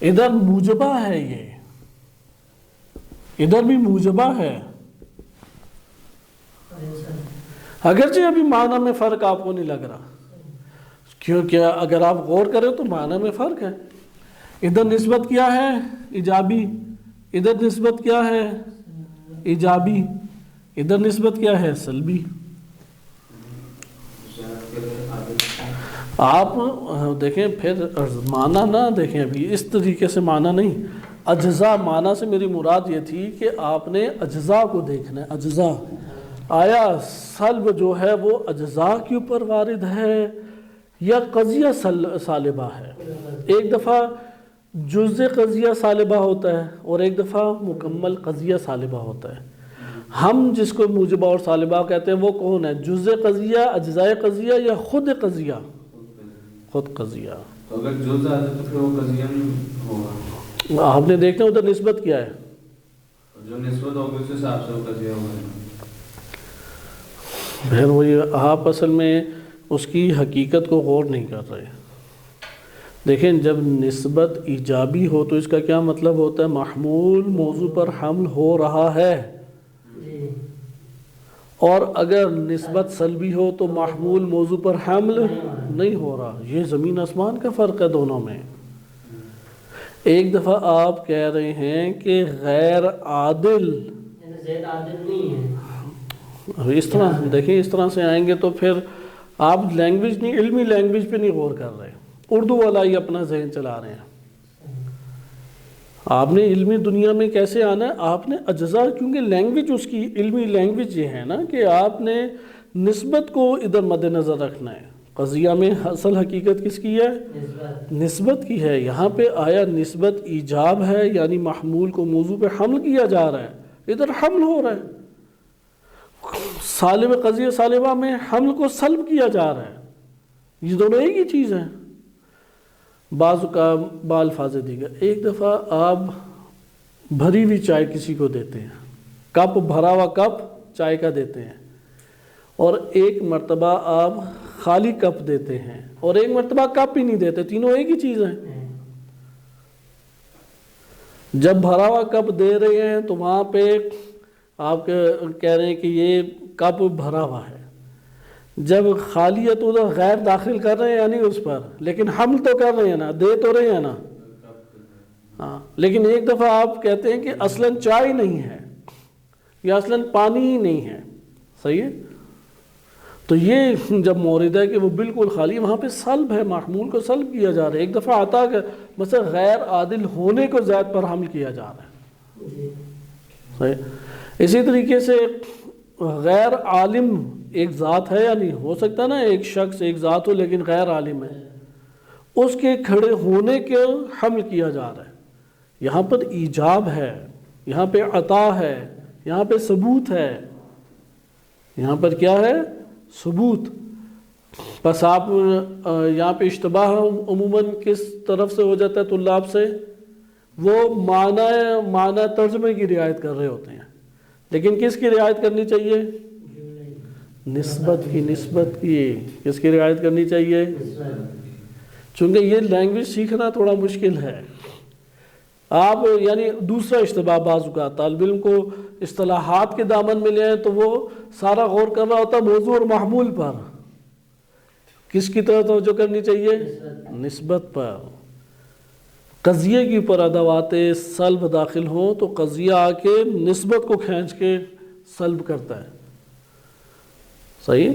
ادھر موجبہ ہے، یہ ادھر بھی موجبہ ہے. اگرچہ ابھی معنی میں فرق آپ کو نہیں لگ رہا، کیونکہ اگر آپ غور کریں تو معنی میں فرق ہے. ادھر نسبت کیا ہے؟ ایجابی. ادھر نسبت کیا ہے؟ ایجابی. ادھر نسبت کیا ہے؟ سلبی. آپ دیکھیں پھر معنی نہ دیکھیں، ابھی اس طریقے سے معنی نہیں. اجزاء معنی سے میری مراد یہ تھی کہ آپ نے اجزاء کو دیکھنا ہے. اجزاء آیا سلب جو ہے وہ اجزاء کے اوپر وارد ہے یا قضیہ سالبہ ہے. ایک دفعہ جزء قضیہ سالبہ ہوتا ہے اور ایک دفعہ مکمل قضیہ سالبہ ہوتا ہے. ہم جس کو موجبہ اور سالبہ کہتے ہیں وہ کون ہے؟ جزء قضیہ، اجزاء قضیہ یا خود قضیہ؟ خود قضیہ. تو اگر جز آ جائے تو پھر وہ قضیہ نہیں ہوگا. آپ نے دیکھنا ادھر نسبت کیا ہے، جو نسبت ہوگی اس حساب سے وہ قضیہ ہوگا. پھر وہی آپ اصل میں اس کی حقیقت کو غور نہیں کر رہے. دیکھیں جب نسبت ایجابی ہو تو اس کا کیا مطلب ہوتا ہے؟ محمول موضوع پر حمل ہو رہا ہے. اور اگر نسبت سلبی ہو تو محمول موضوع پر حمل نہیں ہو رہا. یہ زمین آسمان کا فرق ہے دونوں میں. ایک دفعہ آپ کہہ رہے ہیں کہ غیر عادل، زید عادل نہیں ہے. اس طرح دیکھیں اس طرح سے آئیں گے تو پھر آپ لینگویج نہیں، علمی لینگویج پہ نہیں غور کر رہے، اردو والا ہی اپنا ذہن چلا رہے ہیں. آپ نے علمی دنیا میں کیسے آنا ہے؟ آپ نے اجزاء، کیونکہ لینگویج اس کی علمی لینگویج یہ ہے نا کہ آپ نے نسبت کو ادھر مد نظر رکھنا ہے. قضیہ میں اصل حقیقت کس کی ہے؟ نسبت کی ہے. یہاں پہ آیا نسبت ایجاب ہے، یعنی محمول کو موضوع پہ حمل کیا جا رہا ہے، ادھر حمل ہو رہا ہے. سالب قضیہ سالبہ میں حمل کو سلب کیا جا رہا ہے. یہ دونوں ایک ہی چیز ہیں. بعض کا بالفاظ دیگر، ایک دفعہ آپ بھری ہوئی چائے کسی کو دیتے ہیں، کپ بھرا ہوا کپ چائے کا دیتے ہیں، اور ایک مرتبہ آپ خالی کپ دیتے ہیں، اور ایک مرتبہ کپ ہی نہیں دیتے. تینوں ایک ہی چیز ہیں. جب بھرا ہوا کپ دے رہے ہیں تو وہاں پہ آپ کہہ رہے ہیں کہ یہ کپ بھرا ہوا ہے. جب خالی ہے تو ادھر غیر داخل کر رہے ہیں یعنی اس پر، لیکن حمل تو کر رہے ہیں نا، دے تو رہے ہیں نا. ہاں لیکن ایک دفعہ آپ کہتے ہیں کہ اصلاً چائے نہیں ہے یا اصلاً پانی ہی نہیں ہے. صحیح ہے. تو یہ جب مورد ہے کہ وہ بالکل خالی، وہاں پہ سلب ہے، محمول کو سلب کیا جا رہا ہے. ایک دفعہ آتا ہے مثلا غیر عادل ہونے کو زائد پر حمل کیا جا رہا ہے. صحیح. اسی طریقے سے غیر عالم ایک ذات ہے یا نہیں؟ ہو سکتا ہے نا ایک شخص ایک ذات ہو لیکن غیر عالم ہے، اس کے کھڑے ہونے کے حمل کیا جا رہا ہے. یہاں پر ایجاب ہے، یہاں پہ عطا ہے، یہاں پہ ثبوت ہے. یہاں پر کیا ہے؟ ثبوت. بس آپ یہاں پہ اشتباہ عموماً کس طرف سے ہو جاتا ہے طلاب سے؟ وہ معنی ترجمے کی رعایت کر رہے ہوتے ہیں، لیکن کس کی رعایت کرنی چاہیے؟ نسبت کی. کس کی رعایت کرنی چاہیے؟ چونکہ یہ لینگویج سیکھنا تھوڑا مشکل ہے. آپ یعنی دوسرا اشتباہ بعض اوقات طالب علم کو اصطلاحات کے دامن میں لے آئیں تو وہ سارا غور کر رہا ہوتا ہے موضوع اور محمول پر. کس کی طرف توجہ کرنی چاہیے؟ نسبت پر. قضیے کے اوپر ادوات سلب داخل ہوں تو قضیہ آ کے نسبت کو کھینچ کے سلب کرتا ہے. صحیح؟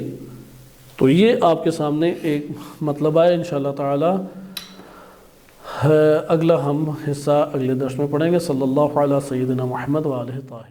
تو یہ آپ کے سامنے ایک مطلب ہے. انشاءاللہ تعالی اگلا ہم حصہ اگلے درس میں پڑھیں گے. صلی اللہ علیہ سیدنا محمد وآلہ طاہرین.